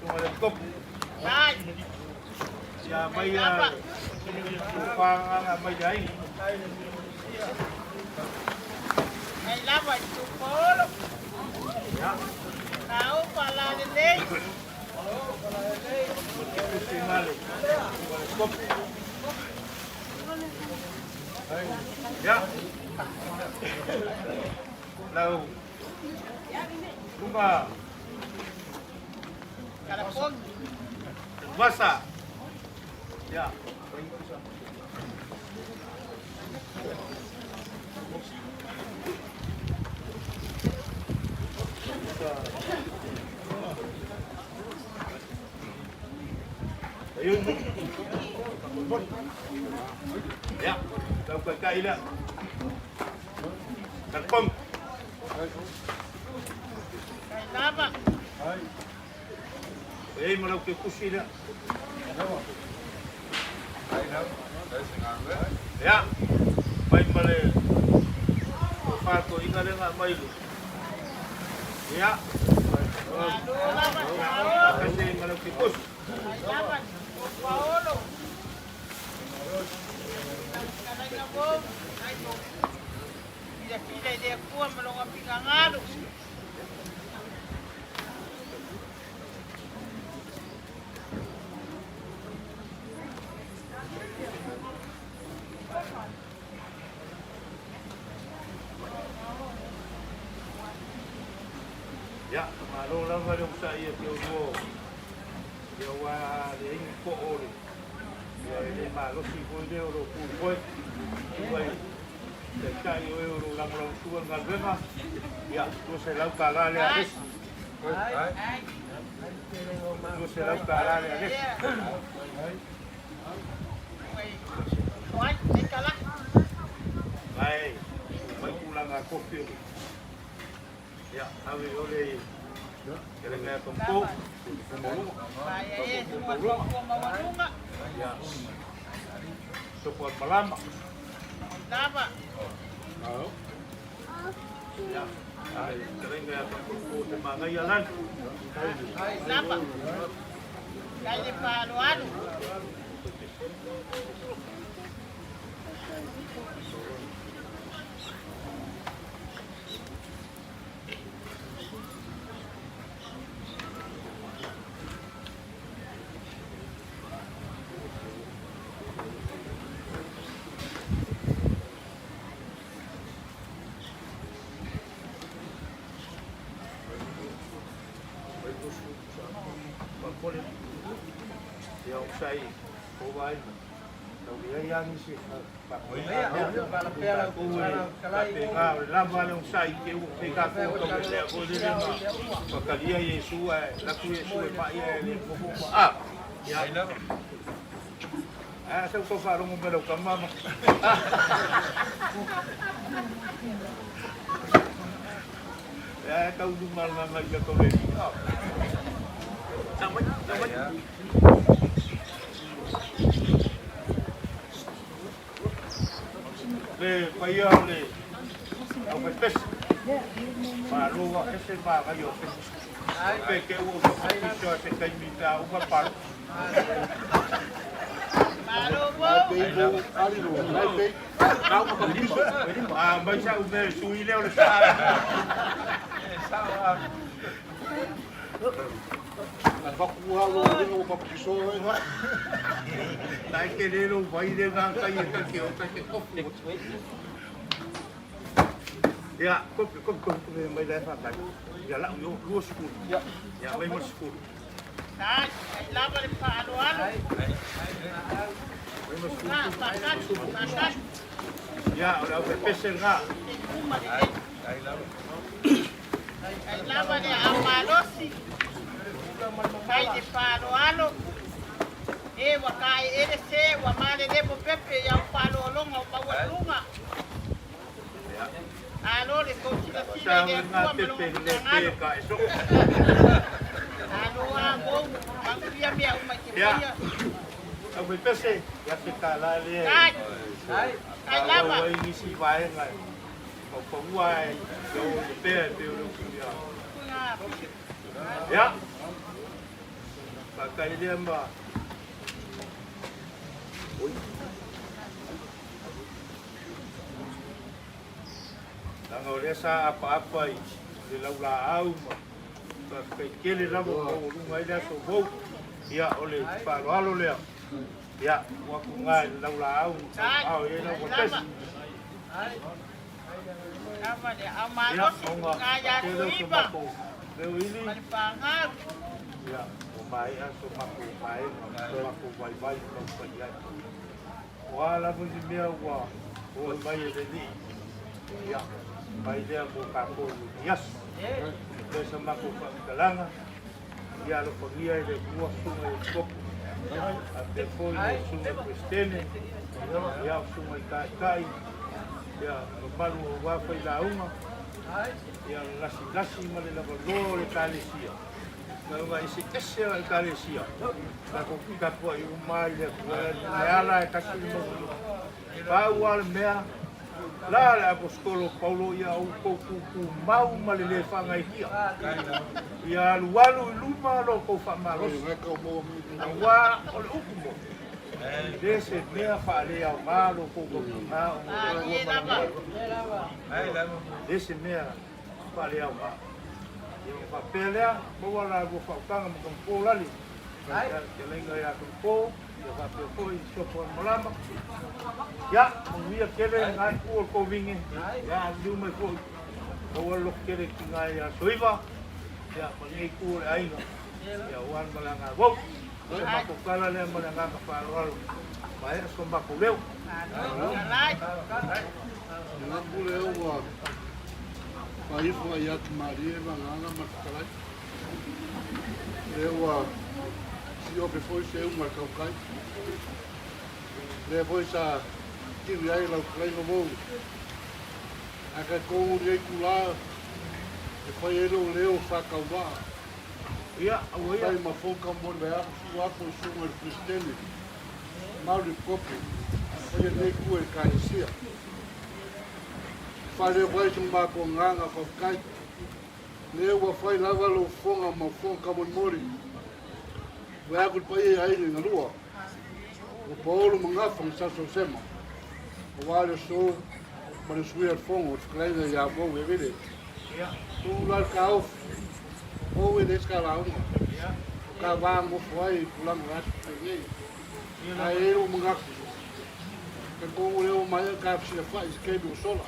Tunga le kop. Ai, Ya, may upang may daing. kai lama tu polo. Ya, Tao pala de lei. kasi mali. Kop. Ya. Lau. Tunga. Kalapog. Wasa. Ya. Ayun. Ya. Kau kai dah. Terpom. Kai lama. Malau ke kusi dah. Ya. Mai male. Pato ingat dengan mai lu. Ya. Alo lama. Tao. Kasi malau ke kus. Kai lama. Paolo. Kanay na bo. Ai mo. Kila dia kuat melonga pingangado. Ya, malu lang ka yung sa iyo tiyo mo. Yawa ring ko ori. Ya ile malu si ko de oro ku ko. Kuai. Dekai oro lang lang tuan ngal bema. Ya, tu se lau kala le ares. Tu se lau kala le ares. Wai, may kala. Mai, mai kulang ako pio. Ya, awe ole kele ngai kompo. Vai aí, uma Ya. Sopon malama. Lava. Au. Ya. Ai, kele ngai kompo te mangai alan. Lava. Dai de palo. Ya, usai. Kowai. Tau dia yang si. Lava le usai ke u pe ka ko to le ko le ma. Pakalia Yesu la ku Yesu pa ia le ko ah. Ya. Ah, sa ko fa ro mo belo ka mama. Ya, kau dumal mama ya ko le. Sampai. Le paya le au pes ma luga ese ma gayo pes pe que o piso se cae mita o par mai sa o me sui le o sa La fakua lo de o papiso dai que le lo vai de gan kai que o que ya ko mai dai fa dai ya la yo lo school ya mai mo school Dai, lava de palo. ya ora o pes nga Lava de amalosi. Vai de palo. E wa kai ele se wa male de bo pepe ya palo longa o pa lunga. Alo le ko sila sa de nga pepe le pe ka eso alo a go banguia me uma que ya ia. au pes ya se kala le Ai lava. ai ni si vai nga ko uai yo pe o ya ya pakai dia mbak oi lang oleh sa apa-apa di laula au pakai kele rabo o lungai dia so bou ya oleh palo le ya waku ngai laula au ye na ko tes Lava de amalosi. Kaya kuiba. Leo ini Palipangal. ya, umay aso makuhay, makuhay ng pagyan. Wala mo si Mia wa, o may edeni. Ya, may dia mo kako yes. Desa makuhay kalanga. Ya lo pagya de buwas sumay kop. At depois sumay kristene. Ya sumay kai. Ya, malu wa fa ilaunga. Ya lasi malila valor ekalesia. Kalau vai se esse ekalesia. Ako kapo i umai le ala e kasi mo. Paual mea la apostolo Paulo ia o ku mau malile fanga ia. Ia lualu luma lo ko fa malos. Wa o ukumo. Desse mea fale ao malo ko na o desse mea fale ao malo. Yung papelya, bawala go fakang mo po lali. Kelenga ya ko, yung papel ko iso po malama. Ya, uya kele ngai ko vingi. Ya, du me ko. Bawalo kele kingai ya soiva. Ya, pangi ko ai no. Ya, wan malanga. Wow. Sa makukala le malanga ka parol. Mai so makuleu. Alai. Nga pule o pai foi a Maria Valana Macalai. Eu se eu foi ser uma calcai. Depois a que viai lá o no voo. A que com o rei cula E whai e leo whakauwa. Ia, au ia. Whai mafoka mo le aku su ako i sunga le Kristeni. Mauri kopi. Whai e nei kua e kaisia. Whare wai sung mako nganga whawkai. Leo wa whai lava lo fonga ma fonga mo mori. Wai aku pai e aile ngalua. O paolo mangafang saso sema. O wale so mare sui al fongo, skleina ya bo e vede. Ia. Tu lar ka of. O e des ka launga. Ia. Ka va mo foi pulang ras pe ye. Ai e o mangaf. Ke ko leo mai ka se fa ke do sola.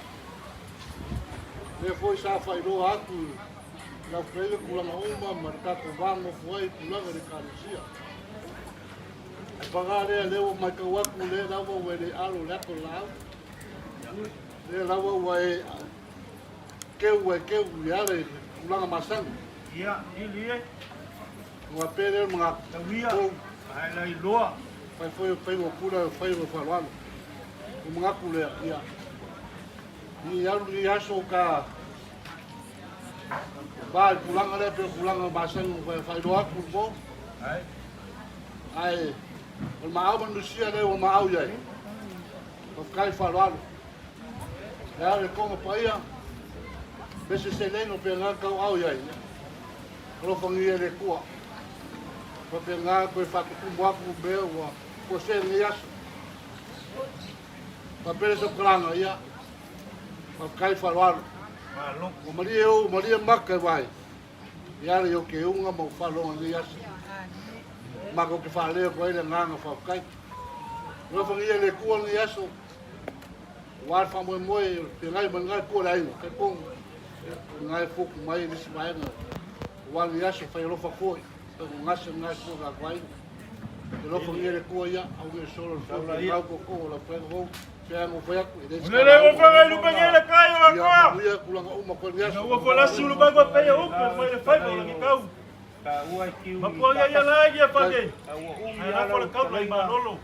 Le foi sa fa ro atu. La frega pulang uma marca ko va mo foi pulang de carecia. Pagare leo mai ka waku le lawa wele alo la ko la. Le lawa wai ke yare kulanga masang. Ia, ili e. Wa pere mga Tawia. Ai lai loa. fai o pura fai o falalo. O mga kule ia. Ni alu ni aso ka ba kulanga le pe kulanga masang fai do aku mo. Ai. Ai o mau manusia le o mau ia. O kai falalo. Ya le como paia. Bese se leno pe nga ka au ia. Lo fangia le kua. Porque nga ko fa ku mo aku be o ko se ni aso. Papel so klanga ia. O kai falalo. Malo. O Maria maka vai. Ia le o ke unga mo falonga ni aso. Mako ke whaalea ko ele nganga whaukai. Rō whangia le kua ni aso. Wār whamoe moe, te ngai man ngai kua rei, ke kong. Ngai whuku mai nisi maenga. Wār ni aso whai rofa koi. Te ngasa ngai kua ka kwai. Te rō whangia le kua ia, au ngai solo whai ngau ko ko la whai ngau. Te ango whai aku. Nere o whangai lupa ngele kai o Ia akoa. mahuia kulanga uma ko ni aso. Ua whalasi ulu bagwa pei a upe, whai le whai pa langi kau. Mapuanga ia lai ia whake. Ai la kola kau lai manolo.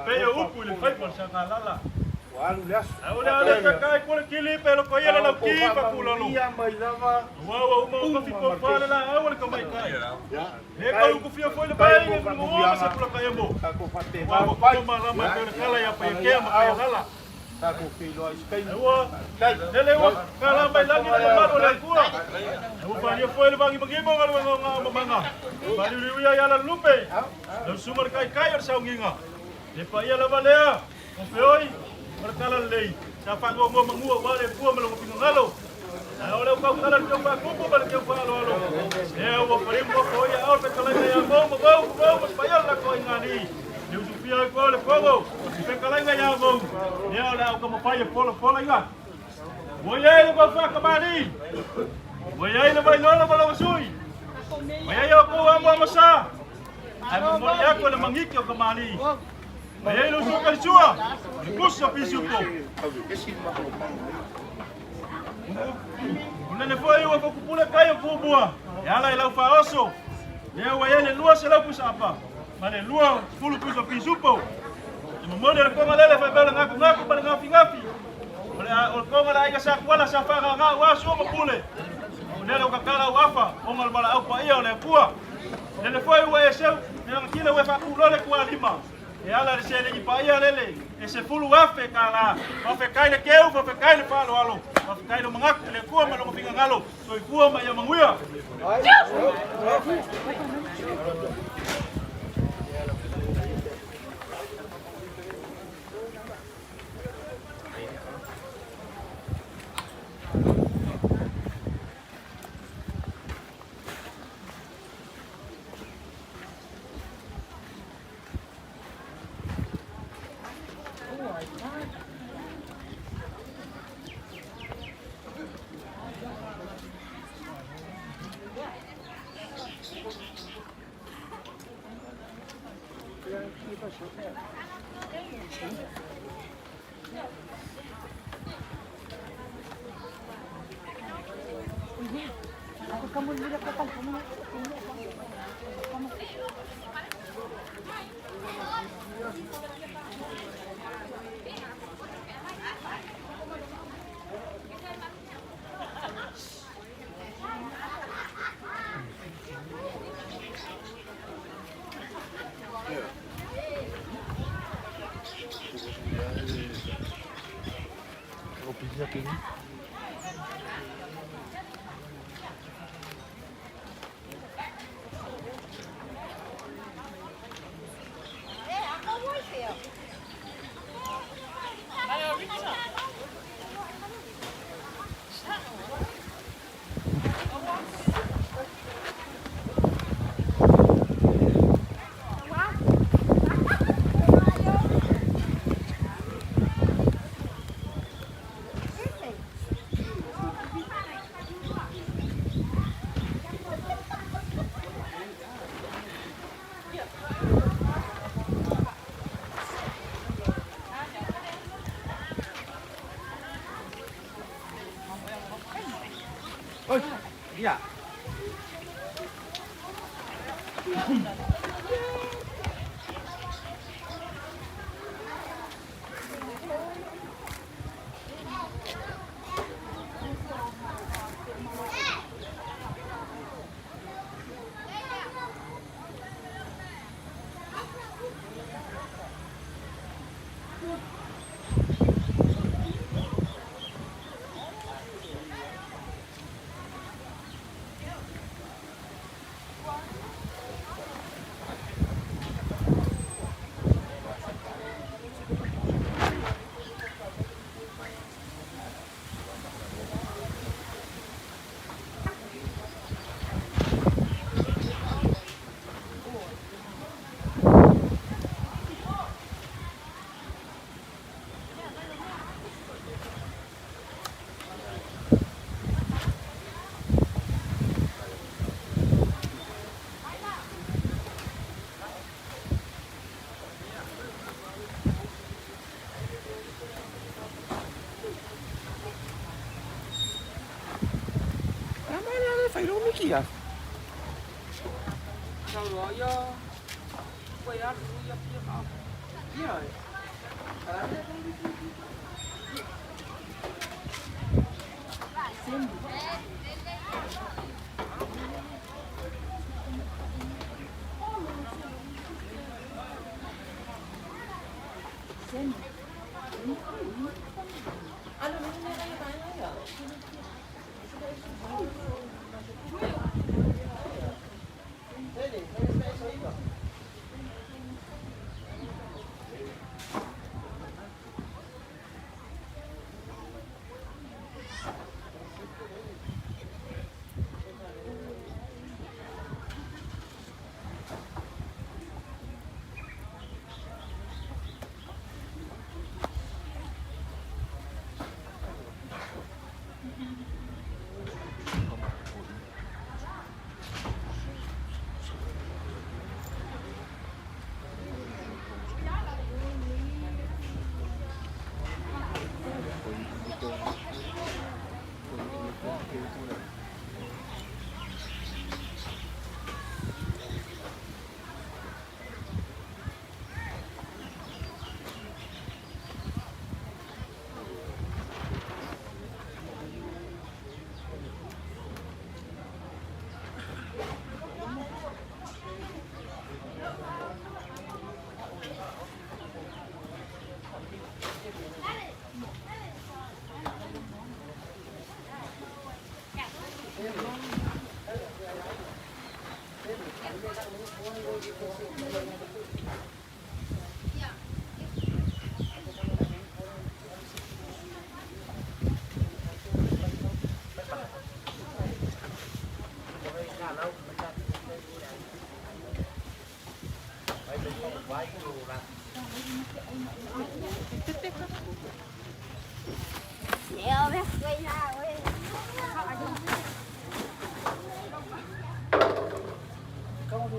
Pei a upu le whai pa sa ngalala. Walu leas. Au le ale ka kai kore kili pe lo koia la ki pa kulalo. Ia mai lava. Wa uma o kafi ko fale la au le kamai kai. Ia. Le ka u kufia foi le bai nge mo mo sa kula kai mo. Ka ko fate Wa ma ko pai. ma la ma ko kala ya pa ke ma kai lala. Ka ko pilo iskai. Wa le wa kala mai langi le ma le kua. Au pa ni foi le bangi magi mo ngal ngo manga. Ba li ya la lupe. Le sumar kai kai ar sa nginga. Le pa ia la valea. O feoi Markala lei, sa fango mo mangua wale pua malongo pingalo. Na ole ka kala ke pa kupu bal ke pa alo. E o primo ko ya au pe kala ya mo pa ya la ko ngani. Ni u fia ko le fogo. Pe kala ya mo. Ni ole au ka mo pa ya polo ya. Voyai ko fa ka mani. Voyai le vai lola balo sui. Voyai ko amo masa. Ai mo ya ko le mangiki ko mani. Aí não joga de sua, puxa piso pô. Nene foi o que pula caiu por boa. Ela ela faz isso. Eu ele lua se lá puxa apa. Mas lua pula puxa piso pô. E mamãe ele como ela vai ver ngaku para ngafi. Olha o como ela ia sa quala sa faga nga wa sua pule. Nele o kakara wafa, o mal bala au pa ia ole pua. Nene foi o eseu, nele kile o fa kulole kwa lima. E ala le sele ni paia lele e se fulu afe kala afe kai le keu afe kai le palo alo afe kai le mangak le kua ma lo pinga ngalo so i kua ma ya manguia Kamu lihat kapan kamu? kính. Ôi, đi à? Phải đâu mấy kìa. Sau đó do quay ăn giúp họ. Rồi. Câu đi.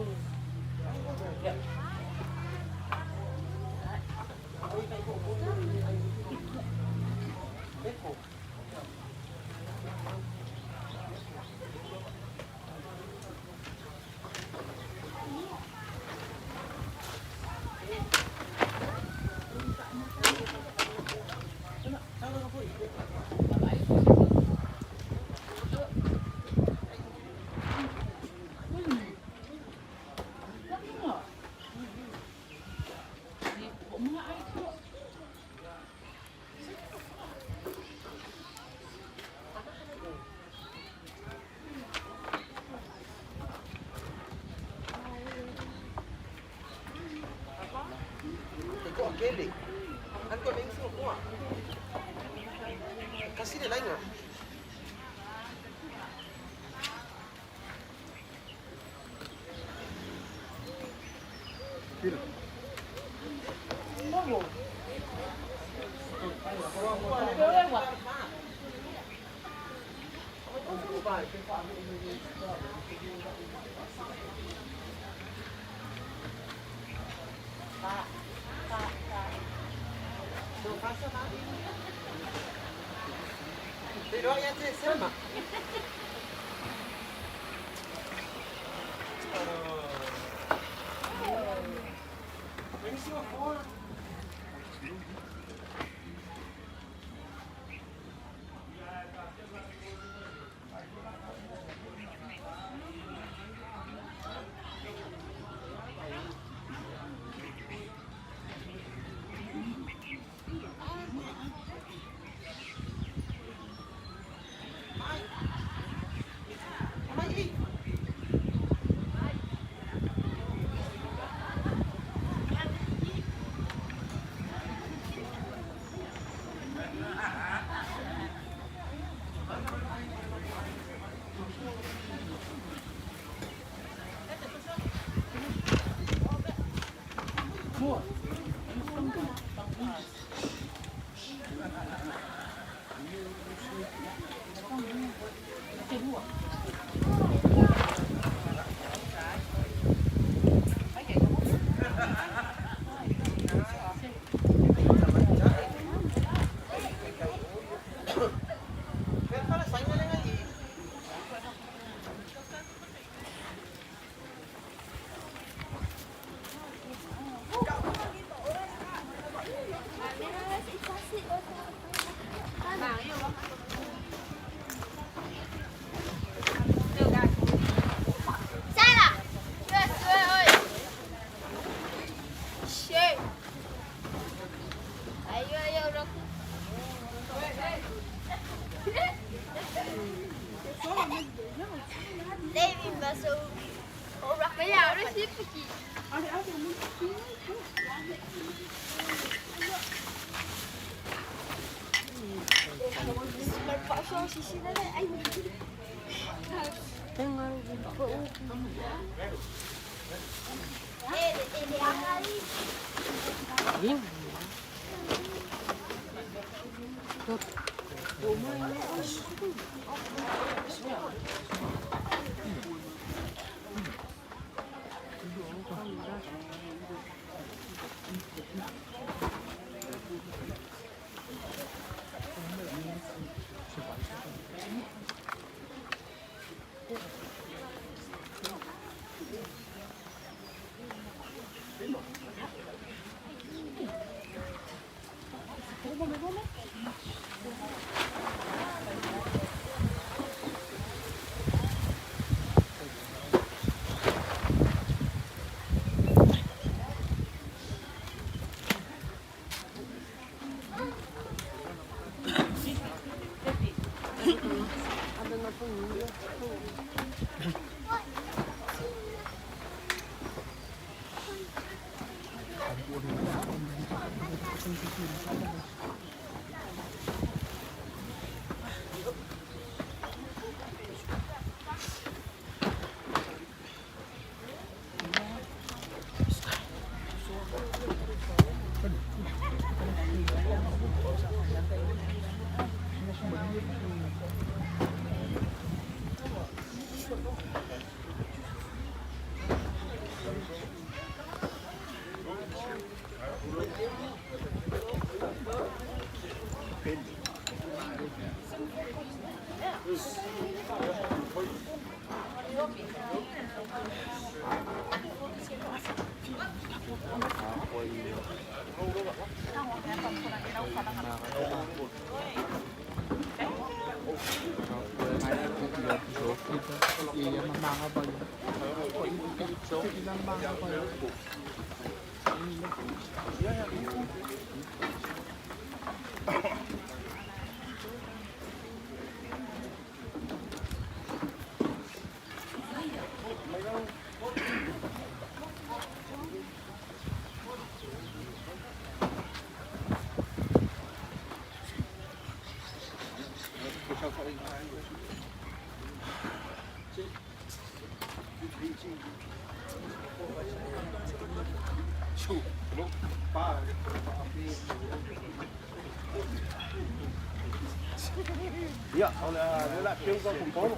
Ia, ole la keu ka kupolo.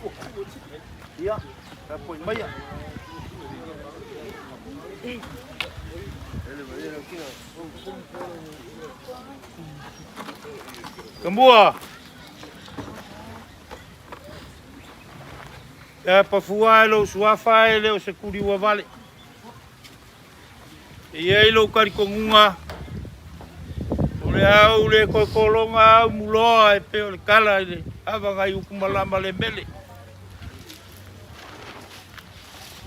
Ia, ka poi mai. Kambua. E pafua lo suafa e le o se kuri ua vale. E ei lo kari kongunga. Le au le kokolonga au muloa e pe o le kala i le awa ngai ukumalama le mele.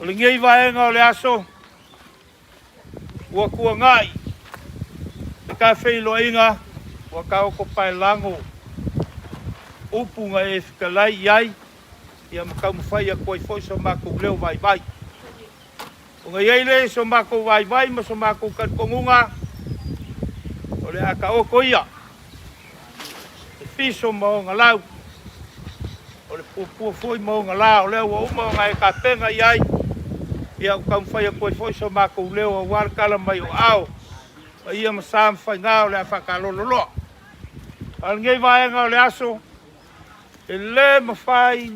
O le ngei vaenga o le aso, ua kua ngai, e ka whei loa inga, ua ka oko pai lango, upunga e whikalai iai, ia makau mawhai a koi foi so mako leo vai vai. O ngai eile so mako vai vai, ma so mako karikongunga, o le aka oko ia, e fiso mo ngā lau, o le pupua foi mo ngā lau, leo wa uma o ngai ka penga iai, ia ka mwhai a koe foi so mako leo a warkala mai o au, a ia masa mwhai ngā o le a whakalololoa. Al ngei vaenga o le aso, e le mawhai,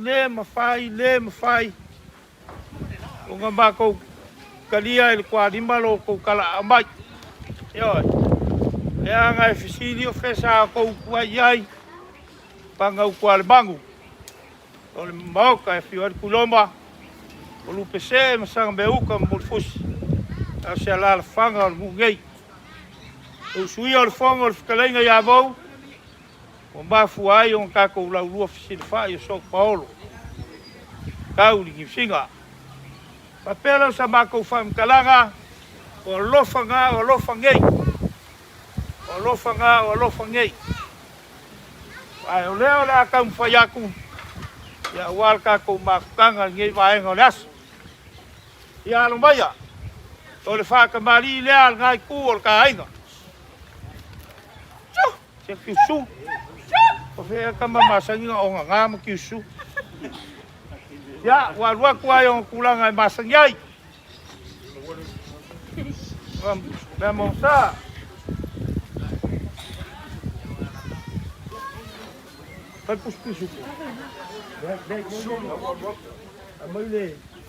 o ngā mako kalia e le kua rimalo kou kala a mai. Ioi. E anga e fisili o whesa a kou kua iai, panga u kua le mangu. O le mauka e whiwari kuloma, o lupe se masanga me uka mo le fusi. A se ala la whanga o le mungei. O sui o le whanga o le whikalenga i avou, o mafu ai o ngako u lau lua fisili whai o sok paolo. Kau li ngipsinga. Papela sa mako whamkalanga, o lofa ngā o lofa ngei. O lofa ngei. Ai o leo le akau mwhaiaku, ia ual kako makukanga ngei vaenga o le aso. Ia alo maia, o le whakamari lea al ngai ku o le ka ainga. Se kiusu. O whea kama masanginga o ngā ngāma kiusu. Ia, walua kuai o kulanga e masangiai. Mea monsa. Pai puspisu.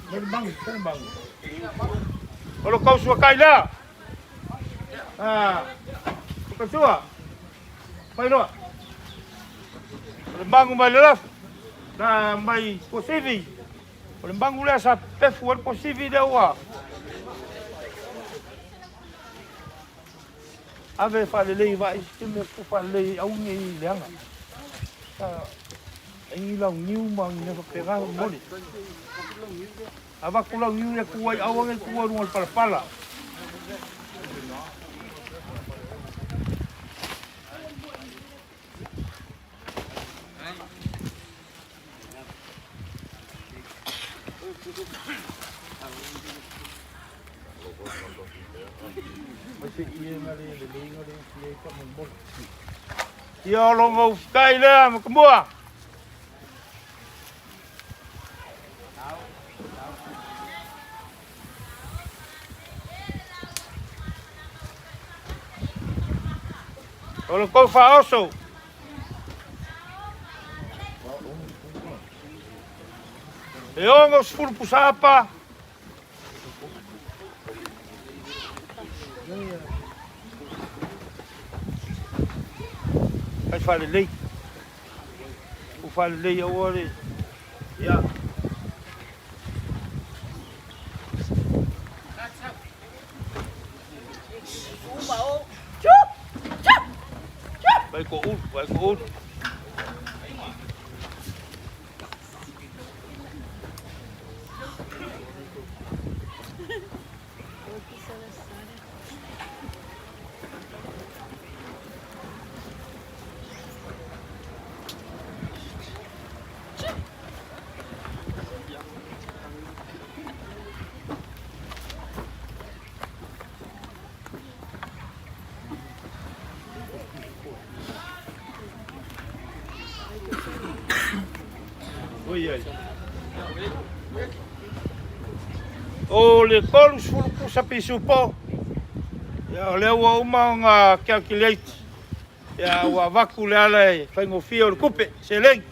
Mai bangu, kena bangu. Kalau kau suka kaila. Kau suka. Mai lo. Bangu mai lelaf. Na mai posivi. Kalau bangu le sa pefu al posivi dia wa. Ave fale lei vai, stimme ku fale au ngi leanga. Ai lau niu mang ne fa pega mole. Ava ku lau niu ne ku ai au ngi ku ru al pala. Ia longo kai le ma kumua. Olo ko fa oso. E ongo sfur pusapa. Ai fale lei. O fale lei agora. Ya. Vai com um, vai com outro. O le kolus fulu pusa pisu po. Ya le wa uma nga calculate. Ya wa vaku le ala e whaingofia o le kupe, se leng.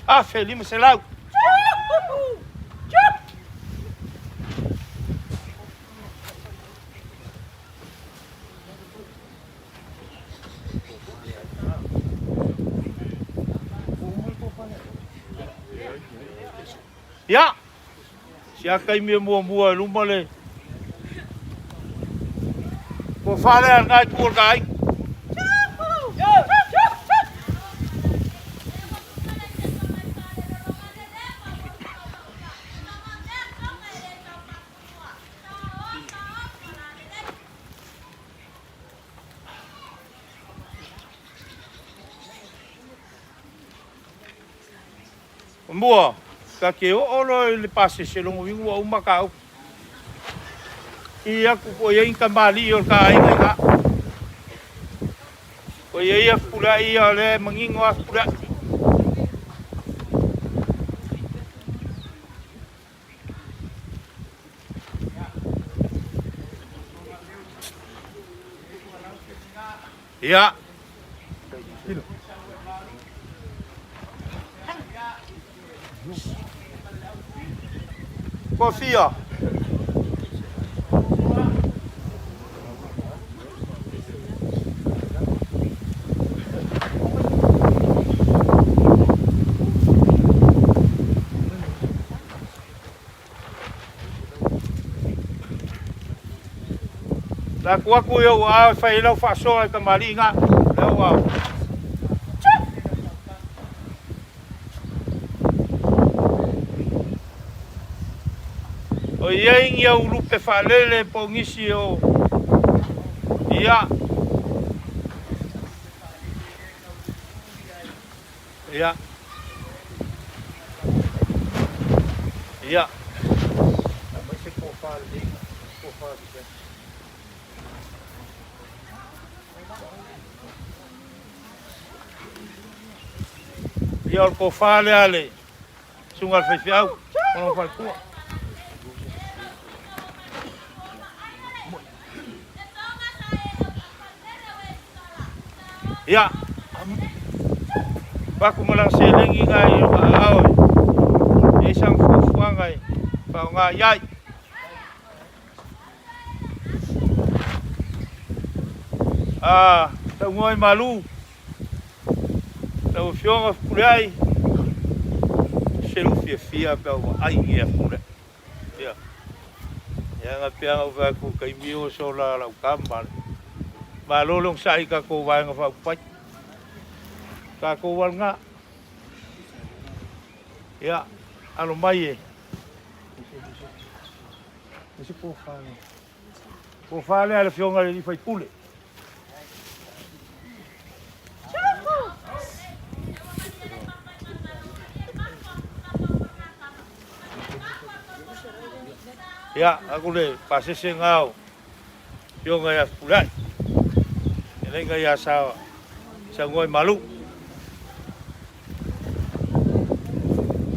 Afe lima se lau. Ya. Siakai mea mua luma le. Ko whare ar ngai kuor kai. Mua, ka ke o le pase se longo wingu o makau. Ia ku ko ia inka mali o ka inga ka. Ko ia pula ia le mangingo a pula. Ia. Kofia. La kuaku yo a fai lo fa so ka maringa. Lewa. O ia ingia urupe whalele po ngisi o ia. Ia. Ia. Mas se for whale, ia o ko whale ale. Sunga whaiwhiau. Ono whaikua. Ya. Baku malang selengi ngai o ao. E sang fuanga ngai. Pa nga yai. Tau ngoi malu. Tau fionga pulai. Selu fia pa ai ngia pulai. Ya. Ya nga pianga va ku kai mio so la kambal. Malolong sai ka ko wa nga fa pai. Ka ko wal nga. Ya, alo mai e. Ese ko fale. Ko fale ala fionga li fai pule. Ya, aku le pase se ngau. Fionga ya pulai. Lenga ya sa ngoi malu.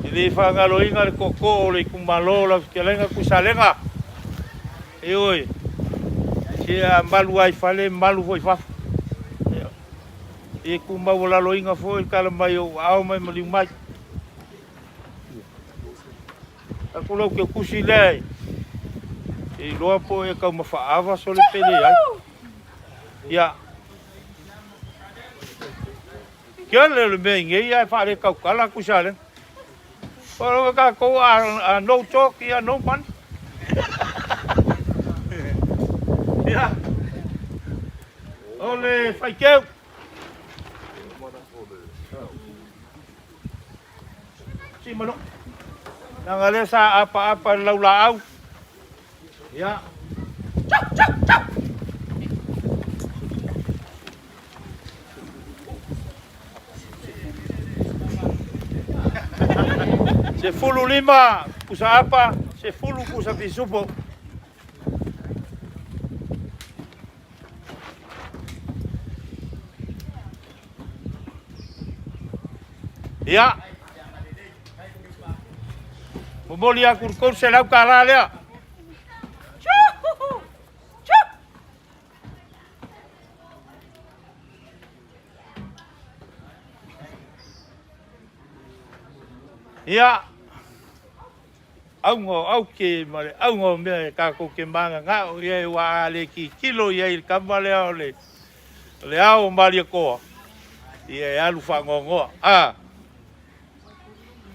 Ili fa ngalo inga koko le kumalo la kelenga kusalenga. E oi. Si malu ai fale malu foi fa. E kumba wala lo inga foi kala mai o au mai mali mai. Aku lo ke kusile. E lo po e ka mafaava so le pele ai. Ya. Kia le me ngai ai fa le kala kusale. Ora ka ko a no talk ia no man. Ya. Ole fai keu. Si mano. Nangale sa apa-apa lau-lau. Ya. Se fulu lima kusa apa, se fulu kusa fisupo. Ya. Momoli aku kau selau kalah lea. Ia au ke mare au me ka ko ke manga nga o ye wa le ki kilo ye ka male o le au mari ko ye alu fa ngongo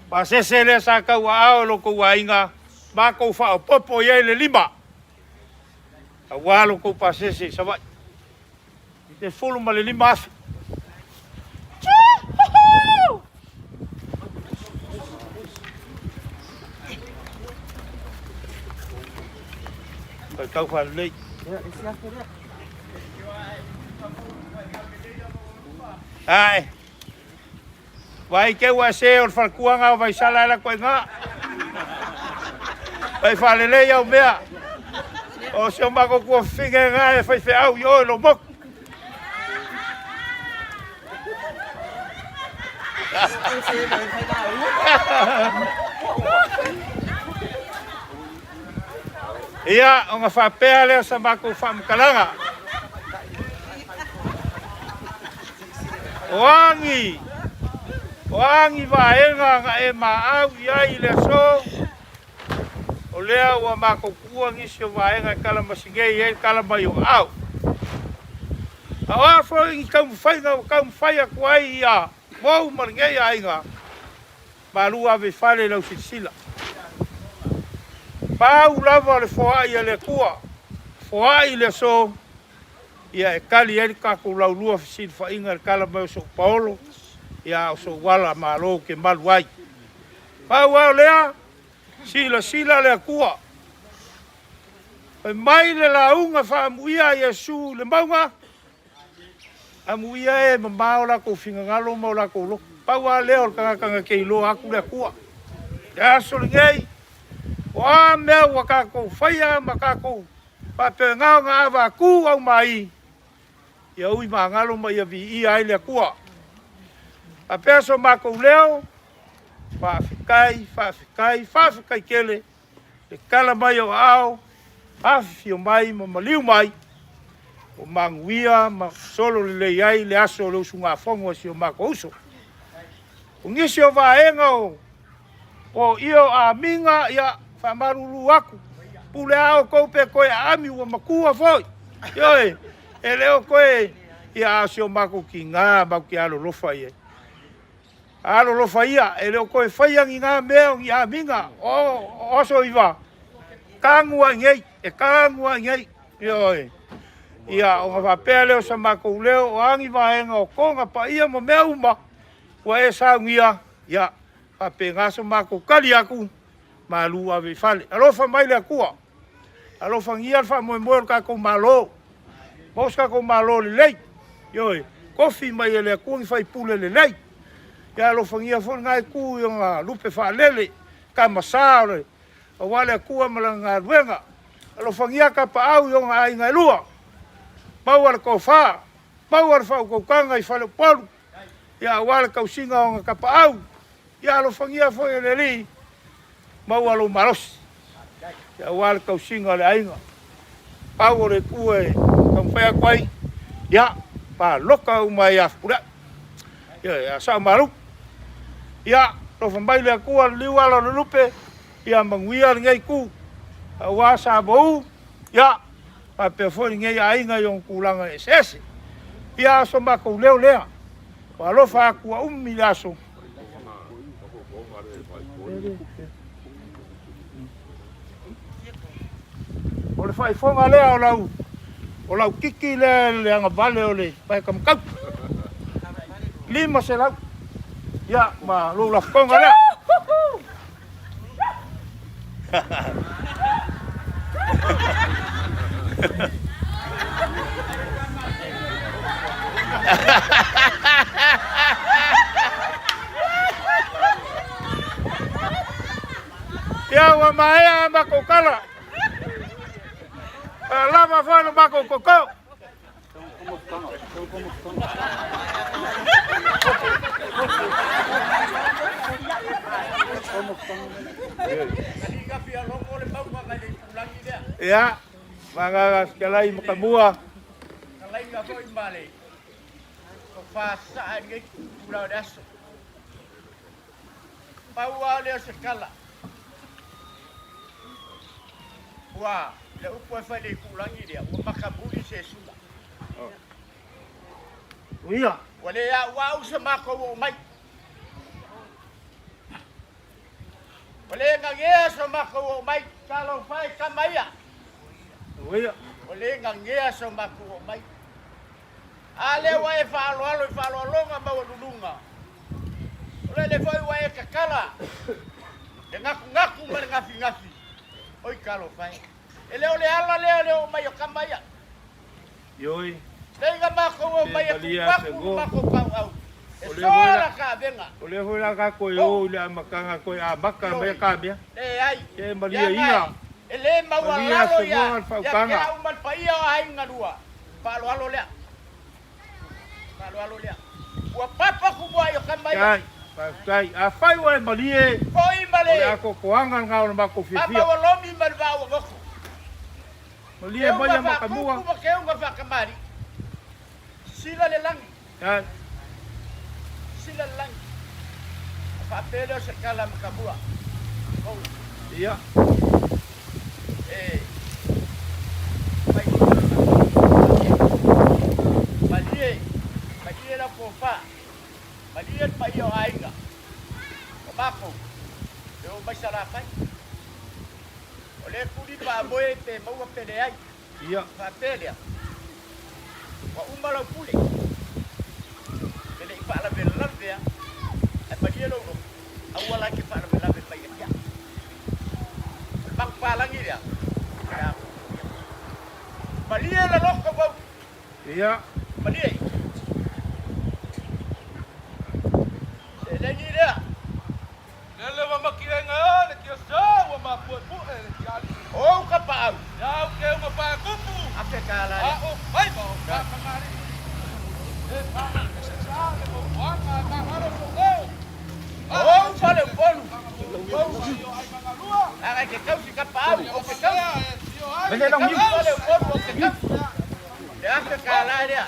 pa se le sa ka wa o lo ko wa inga ma ko fa popo ye le lima a wa lo ko pa se sa va te fulu ma le lima kau fale ai vai ke wa se o fa kuanga vai sala la ko nga vai fale le yo mea o se ma ko ko finga nga e fa au yo lo mok ia o nga whapea leo sa mako whamkalanga. Oangi vaenga nga e maau iai le so. O lea ua mako kuangi si o vaenga kalamasingei e kalamai o au. A wafo ingi kaumwhaia kuai ia mou maringei ainga. Malua ve whale lau sila. Pau lava le foai le kua. Foai le so. Ia e kali e ka ko lau lua fisin fa inga kala mai so Paulo. Ia so wala malo ke maluai. Pau au lea. Sila le kua. E mai le launga fa amuia Yesu le maunga. Amuia e mamao la ko finga ngalo mau la ko lo. Pau au lea o kanga ke ilo aku le kua. Ia so ngei. Wa mea waka ko whaia makako pa pe ngao ngā awa ku au mai. Ia ui maa ngalo mai a vi i ai le kua. A peso mako leo, whaafikai kele, le kala mai o ao, hawhi o mai, ma maliu mai, o manguia, ma solo le lei ai, le aso le usu ngā whongo si o mako uso. O ngisi o vaenga o io a minga ia whamaruru aku. Pule ao koupe koe a ami ua makua foi. Ioi, e leo koe ia asio mako ki ngā mau ki alo lofa ia. Alo lofa ia, e leo koe whaiangi ngā meo ngi a minga. O oso iwa. Kangua ngei, kangua ngei. Ioi, ia o ngā whapea leo sa mako leo o angi vaenga o konga pa ia mo mea uma. Ua e saungia, ia, whape ngaso mako kali aku. Malu ave fale. Alofa mai le kua. Alofa ngia fa mo ka ko malo. Moska ko malo le lei. Yoi, kofi mai le ku ngi fai pule le lei. Ya alofa ngia fo ngai ku yo nga lupe fa lele ka masare. O wale ku malanga wenga. Alofa ngia ka pa au yo nga ai ngai lua. Mau wale ko fa. Mau wale fa ko kanga i fale polu. Ya wale ka usinga nga ka pa au. Ya alofa ngia fo le li. Mau alo maros. Ya wal kau singa le ainga. Pau le kue kau whea kwai. Ya pa loka umai afpura. Ya sa maru. Ya lo fambai le kua liwala le lupe. Ya manguia ngai ku. Wa sa bou. Ya pa pe fo ngai ainga yon kulanga SS. Ya so ma ko leo lea. Pa lo fa ku laso. O le fai fonga lea o lau kiki le anga vale o le pai kam kau. Lima se lau. Ya, ma lo la fonga lea. Ya, wa maea mako kala. Lama fano mako koko. Ya, mga kalay makamua. Kalay ka ko imbali. Ko fasaan gay pulau daso. paua leo se kala. Ua, le upo e whai le kulangi lea, ua makabuli se sula. Ia. Ua le a ua usa mako o mai. Ua le ngangea so mako o mai, kalo whai kamaia. Ia. Ua le ngangea so mako o mai. A le wa e whaaloalonga maua lulunga. Ua le whai wa e kakala. E ngaku mare ngafi. Oi kalo whai. E leo le ala leo mai o kamaia. Ioi. Tenga mako o mai a kupaku mako kau au. E Ole soara ka venga. O le hoi ka koe o le amakanga koe a maka mai ka mea. Le ai. E malia ia. E le maua Malia lalo se ia. moa whaukanga. Ia ke au man paia o hainga rua. Palo lea. Palo lea. Ua papa kubua yo kamaia. Kai, a whai wa e malie. Koi male. O le ako koanga ngā o mako Papa whiwhia. wa lomi man va o goko. Malie mai a makamua. Kuba ke unga whakamari. Sila le langi. Kai. Sila le langi. Whapele o se kala makamua. Kou. Ia. Malie la fofa. Malie pa iyo ainga. Mako. Eu mai sala pai. Ole kuri pa boe te mau pele ai. Ia. Pa pele. Wa umala pule. Ele pa la bella vea. E malie lo. Awala ke pa la bella pa ia. Bang palangi dia. Malie la lokko bo. Ia. Malie. Lengi dia. Lele wa makienga le kia sa wa mapu pu e le kia ali. Oh kapau. Ya ke uma pa kupu. Ape kala. Ah oh, vai mo. Ka kamari. E pa se sa le mo wa ka haro so go. Oh fale bolu. Yo ai mangalua. Ai ke kau si kapau. O ke kau. Vende dong ni. Fale bolu o ke kau. Ya ape kala dia.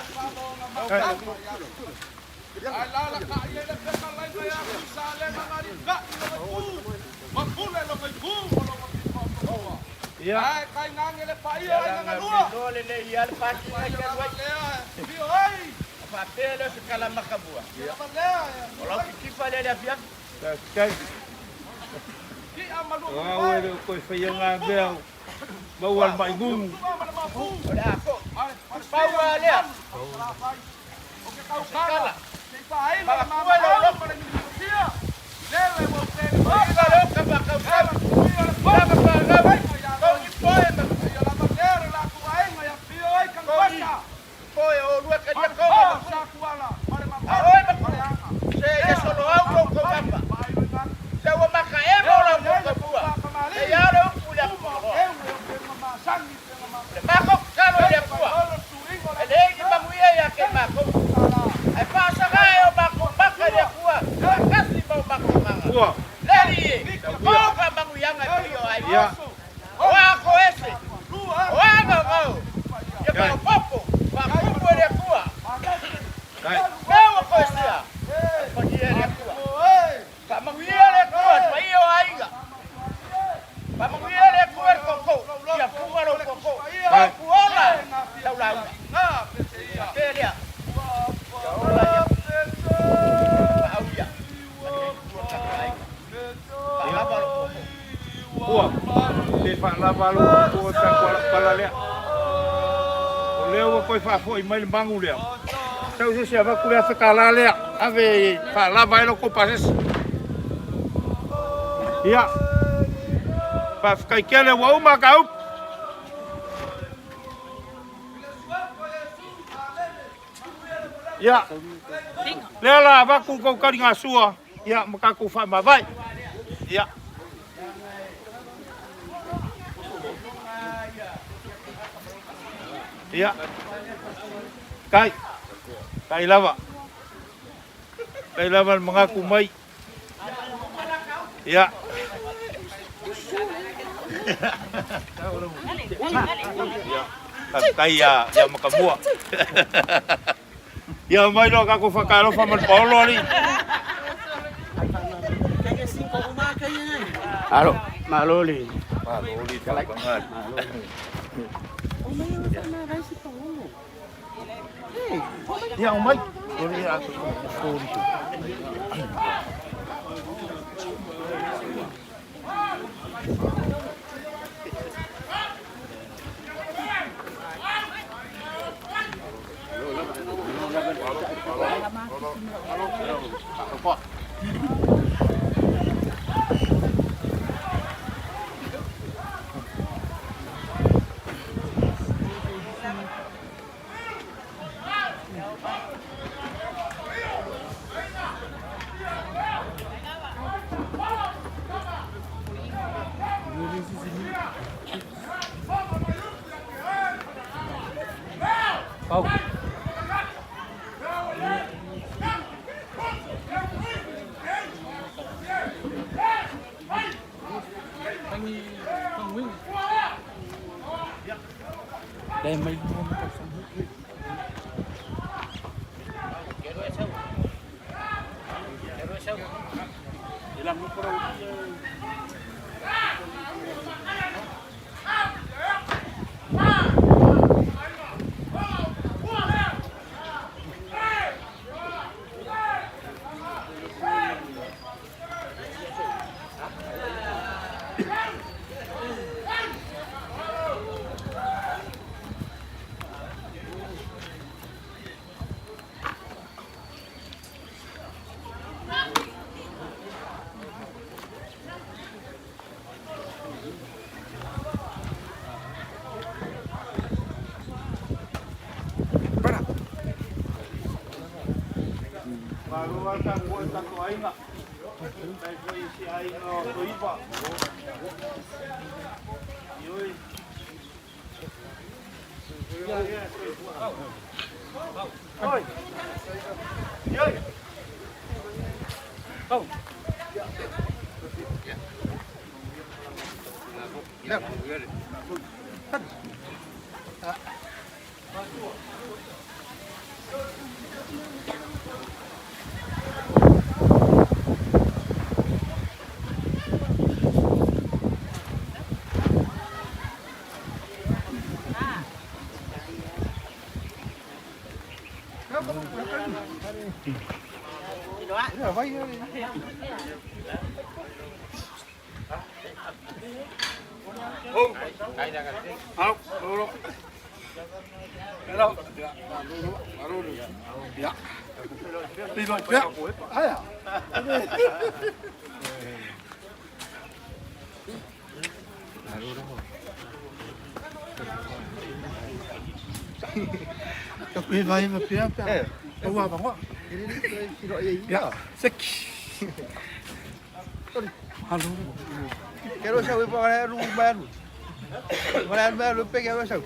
Ai la la ka ye le pe ka lai mai a ku sa le mangari ka. Ma ku le lo mai ku lo ma ki pa. Ia. Ai kai ngang le pa ia ai mangalua. No le le ia le pati na ke wai. Bio ai. Fa pele se kala makabua. Ya ma le. Ola ki fale dia bia. Kai. Ki amalu. Wa o le koe whaia ngā mea. Mau al mai ngungu. Ola ako. Pau alea. Kala. Ua. Lari, boka bangu yanga trio ai. Ia. Wako ese. Wanga ngau. Ya pa popo, pa kubo le kua. Kai. Wewe ko ese. Pa dia le kua. Pa manguia le kua, pa io aiga. Pa manguia le kua koko. Ya fuga lo koko. Pa kuola. Laula. Na, pelia. Ua. Te whalava lo o ta kuala lea. O leo koe whafo i mai le mangu lea. Tau se se avaku lea whakala lea. Ave whalava elo ko pases. Ia. Whafkaikele wa uma ka up. Ia. Lea la avaku kou kari ngā sua. Ia, makaku whamawai. Ia. Iya. Kai. Kai lava. Kai lava mengaku mai. Iya. Kai ya makamua. Ya mai lo ka ko fakalo fa man polo ni. Alo, maloli. Maloli tak banget. Yang baik. Boleh aku phone tu. Không. Đây mấy Baru akan buat satu air nak. Saya isi air no iba. Yoi. Ya ya. Oi. Yoi. Kau. Ya. Halo, dulu. Halo. Baru dulu. Ya. Tidak. Ya. Ayah. Baru dulu. Tapi vai apa? Bawa apa? Ya. Sek. Halo. Quero saber para o bairro. Para o bairro, peguei o seu.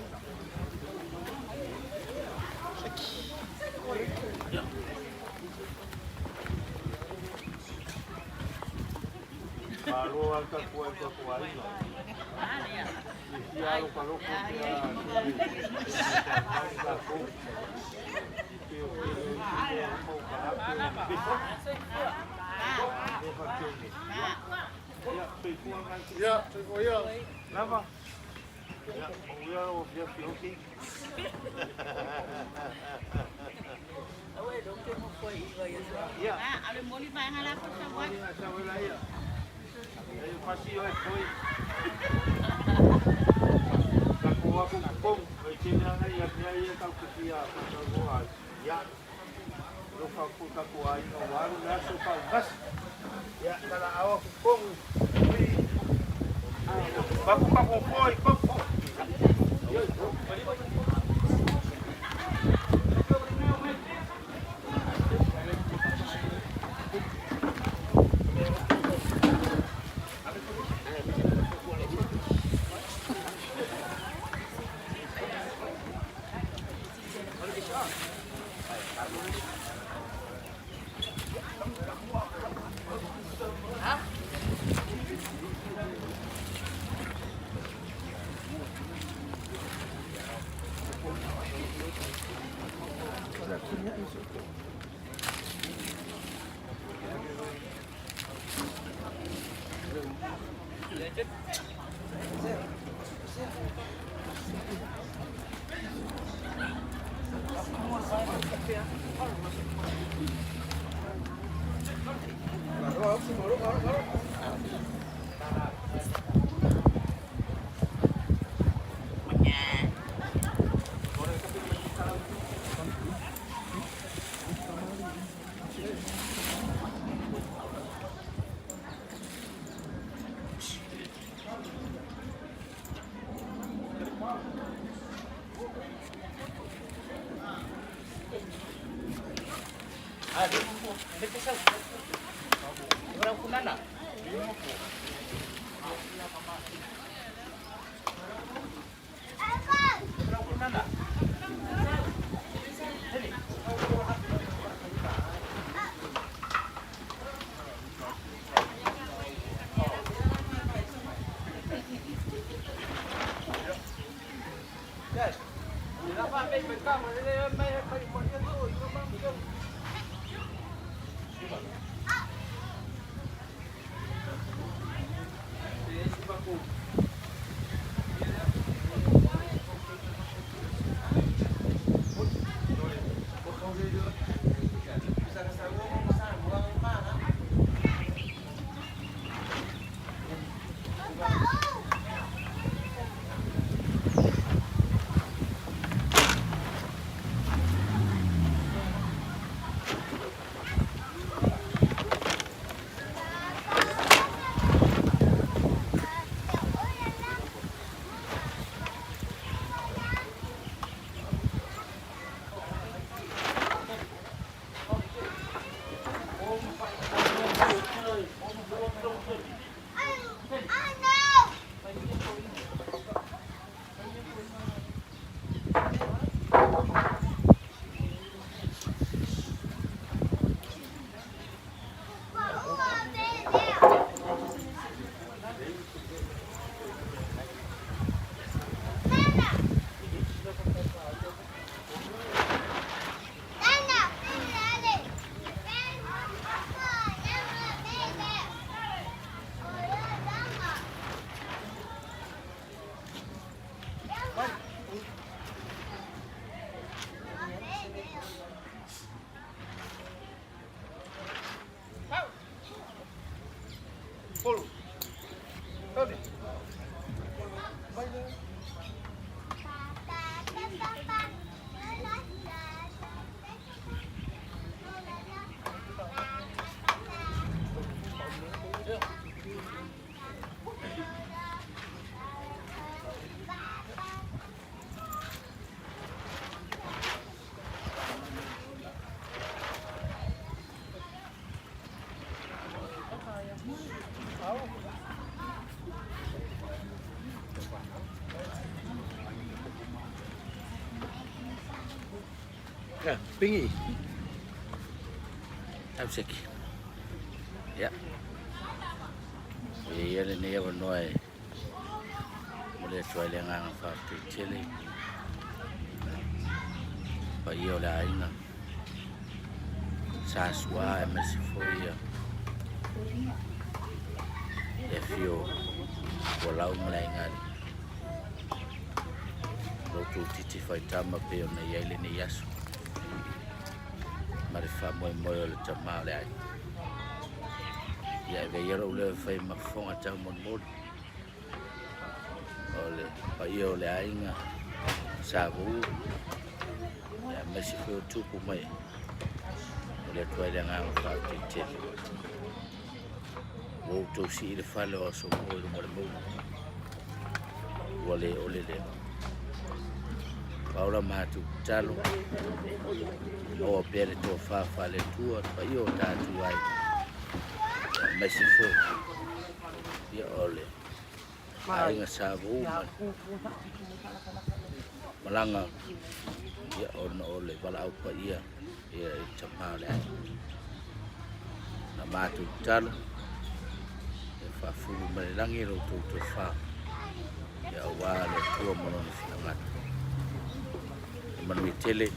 Baru akan buat satu air nak. Ya, kalau Ya, saya Kenapa? Ya, ya, dia okey. Ya. Ada moli banyak lah kau buat. Saya wilayah. Saya pasti oi. Aku pun cina ya dia tahu kesia kau ya. Lupa aku tak kuat no baru dah suka gas. Ya, kalau awak pun bagus kau foi kau. Pingi. Abseki. Ya. Ia le nei wa noi. Mole tsoi le nga fa te chele. Pa io la ina. Sa sua mesi foia. E fio wala umlai ngari. Rotu titi fai tama pe ona yele ne yasu. Marifa moi moi le tama le ai. Ya ve yero le fai mafonga ta mon mod. Ole pa io le ainga sabu. Ya mesi fio tupu mai. Ole toi le nga fa titi. O to si le fale o so mo le mo. Ole ole le. Paula matu talo. O pere to fa le tua pa io ta tu ai. Mesi fo. Ya ole. Ai nga sabu. Malanga. Ya ono ole bala au pa ia. Ya chapa le. Na matu talo. Fa fulu mai langi ro to fa. Ya wa le tua mo no fina matu. Manu tele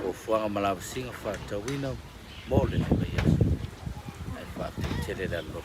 o fuanga malava singa fa tawina mole le ia ai fa tele da lo